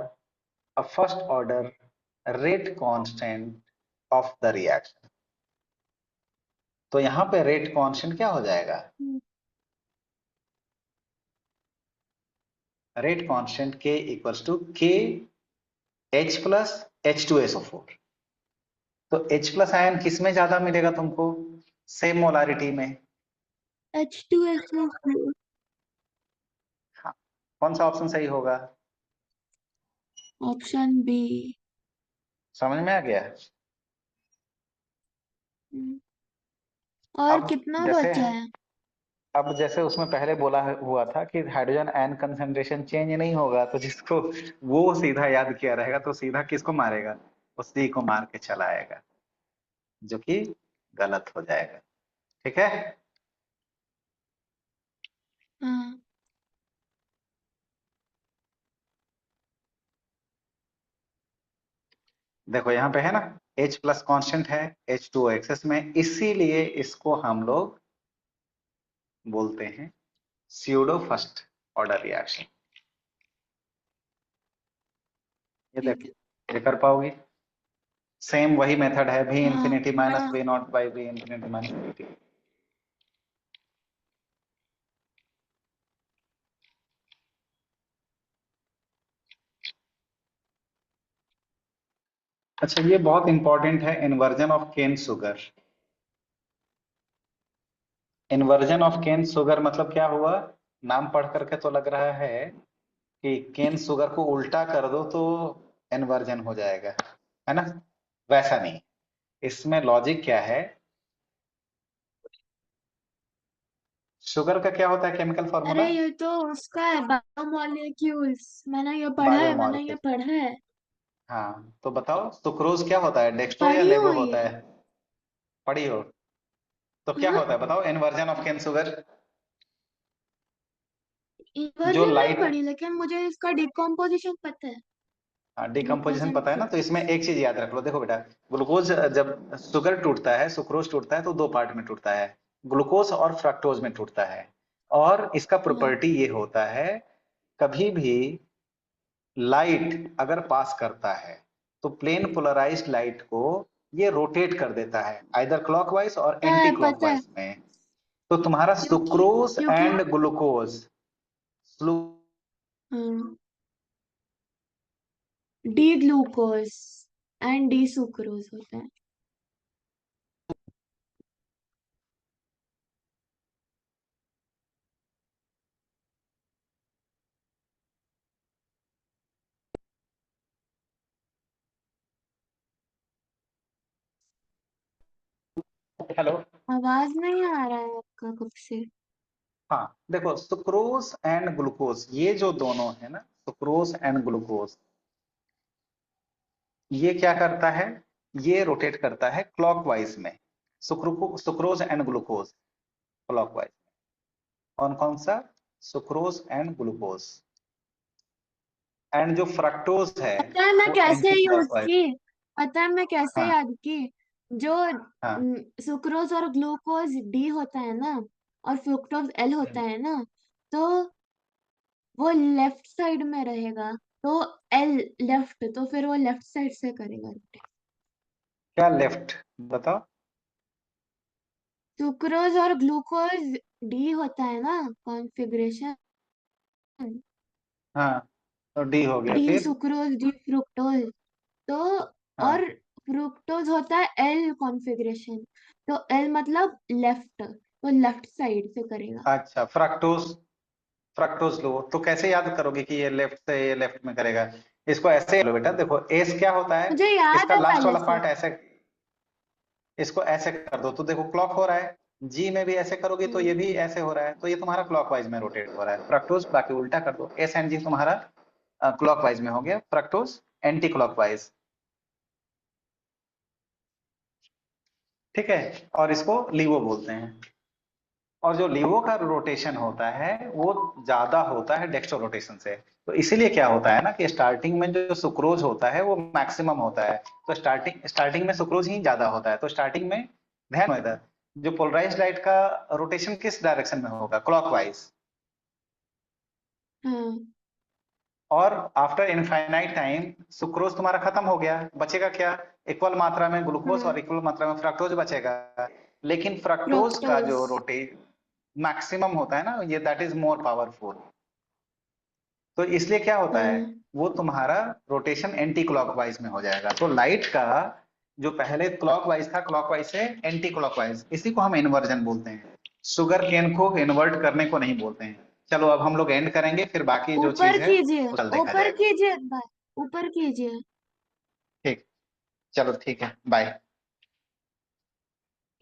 a first order rate constant of the reaction? तो यहां पे रेट कांस्टेंट क्या हो जाएगा? Rate constant K equals to K H plus H2SO4। तो H plus ion किस में ज्यादा मिलेगा तुमको? सेम मोलारिटी में। H2SO4. हाँ, कौन सा ऑप्शन सही होगा? Option B. समझ में आ गया? और अब कितना जैसे बचा है? अब जैसे उसमें पहले बोला हुआ था कि हाइड्रोजन आयन कंसंट्रेशन चेंज नहीं होगा, तो जिसको वो सीधा याद किया रहेगा तो सीधा किसको मारेगा? उसी को मार के चला आएगा, जो कि गलत हो जाएगा। ठीक है? हाँ। देखो यहाँ पे है ना, H प्लस कॉन्स्टेंट है H2O एक्सेस में, इसीलिए इसको हम लोग बोलते हैं स्यूडो फर्स्ट ऑर्डर रिएक्शन। ये ठीक है। देखो, ये कर पाओगी? सेम वही मेथड है, V हाँ इंफिनिटी माइनस हाँ। V naught by V infinity minus VT। अच्छा, ये बहुत इंपॉर्टेंट है, inversion of cane sugar. Inversion of cane sugar मतलब क्या हुआ? नाम पढ़ करके तो लग रहा है कि केन शुगर को उल्टा कर दो तो इन्वर्जन हो जाएगा, है ना? वैसा नहीं, इसमें लॉजिक क्या है? शुगर का क्या होता है केमिकल अरे फॉर्मूला? ये तो उसका है, बायोमोलिक्यूल्स। मैंने ये बायोमॉलिक्यूल। पढ़ा है। हाँ, तो बताओ सुक्रोज क्या होता है? डेक्स्ट्रो या पढ़ी लेवो हुई होता है। है? पढ़ी हो? तो क्या हाँ। होता है बताओ, इन्वर्जन ऑफ केन शुगर? जो इन्वर्जन नहीं लाइट, पढ़ी, लेकिन मुझे इसका डिकम्पोजिशन पता है। ग्लूकोज डिकम्पोजिशन एंड पता है ना, तो फ्रुक्टोज। इसमें एक चीज याद रख लो। देखो बेटा, ग्लूकोज जब शुगर टूटता है, सुक्रोज टूटता है, तो दो पार्ट में टूटता है, ग्लूकोज और फ्रक्टोज में टूटता है। और इसका हाँ। प्रॉपर्टी ये होता है, कभी भी लाइट अगर पास करता है तो प्लेन पोलराइज्ड लाइट को ये रोटेट कर देता है, आइदर क्लॉकवाइज और एंटी पता है। क्लॉकवाइज में। तो तुम्हारा क्योंकि सुक्रोज क्योंकि एंड ग्लूकोज, हाँ, D glucose and D sucrose होता है। हेलो। आवाज नहीं आ रहा है आपका कब से। हाँ, देखो सुक्रोज एंड ग्लूकोज, ये जो दोनों है ना, सुक्रोज एंड ग्लूकोज, ये क्या करता है? ये रोटेट करता है क्लॉकवाइज में। Sucrose and glucose clockwise. कौन कौन सा? Sucrose and glucose. एंड जो फ्रक्टोज है पता है मैं वो कैसे एंटी यूज क्लॉकवाइज। की। पता है मैं कैसे हाँ याद की। जो हाँ। सुक्रोज और ग्लूकोज डी होता है ना, और फ्रुक्टोज एल होता है ना, तो वो लेफ्ट साइड में रहेगा। तो एल लेफ्ट, तो फिर वो लेफ्ट साइड से करेगा। क्या लेफ्ट? बताओ। सुक्रोज और ग्लूकोज डी होता है ना कॉन्फ़िगरेशन, हाँ तो डी हो गया, डी फिर सुक्रोज, डी फ्रुक्टोज। तो हाँ, और फ्रुक्टोज होता है एल कॉन्फ़िगरेशन, तो एल मतलब लेफ्ट, तो लेफ्ट साइड से करेगा। अच्छा फ्रक्टोज, फ्रक्टोज लो तो कैसे याद करोगे कि ये लेफ्ट से ये लेफ्ट में करेगा? इसको ऐसे लो बेटा, देखो एस क्या होता है, मुझे याद इसका है लास्ट पहले वाला से। पार्ट ऐसे, इसको ऐसे कर दो तो देखो क्लॉक हो रहा है। जी में भी ऐसे करोगे तो ये हम्म। भी ऐसे हो रहा है, तो ये तुम्हारा क्लॉकवाइज में रोटेट हो रहा है फ्रक्टोज। बाकी उल्टा कर दो, एस एंड जी तुम्हारा क्लॉकवाइज में हो गया, फ्रक्टोज एंटी क्लॉकवाइज। ठीक है, और इसको लीवो बोलते हैं। और जो लीवो का रोटेशन होता है वो ज्यादा होता है डेक्स्ट्रो रोटेशन से। तो इसीलिए क्या होता है ना कि स्टार्टिंग में जो सुक्रोज होता है वो मैक्सिमम होता है, तो स्टार्टिंग में सुक्रोज ही ज्यादा होता है। तो स्टार्टिंग में ध्यान में इधर, जो पोलराइज्ड लाइट का रोटेशन किस डायरेक्शन में होगा, क्लॉकवाइज। हाँ। और आफ्टर इनफाइनाइट टाइम सुक्रोज तुम्हारा खत्म हो गया, बचेगा क्या, इक्वल मात्रा में ग्लूकोज हाँ। और इक्वल मात्रा में फ्रक्टोज बचेगा। लेकिन फ्रक्टोज का फ्रुक्टोज। जो रोटेट मैक्सिमम होता है ना, ये दैट इज मोर पावरफुल। तो इसलिए क्या होता है, हाँ। वो तुम्हारा रोटेशन एंटी क्लॉकवाइज में हो जाएगा। तो लाइट का जो पहले क्लॉकवाइज था, क्लॉकवाइज से एंटी क्लॉकवाइज, इसी को हम इन्वर्जन बोलते हैं। शुगर केन को इन्वर्ट करने को नहीं बोलते हैं। चलो अब हम लोग एंड करेंगे, फिर बाकी जो ऊपर चीज है कीजिए, वो कल देखा ऊपर जाएगा। कीजिए एक बार, ऊपर कीजिए। ठीक, चलो ठीक है, बाय।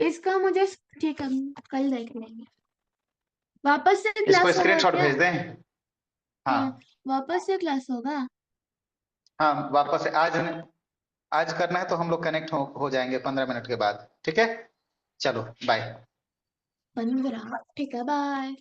इसका मुझे ठीक है, कल देख लेंगे। वापस से इसको क्लास होगा स्क्रीनशॉट क्या? भेज दें। हाँ हाँ, वापस से क्लास होगा। हाँ, वापस से आज, आज करना है तो हम लोग कनेक्ट हो जाएंगे 15 मिनट के बाद, ठीक है। चलो बाय। 15, ठीक है, बाय।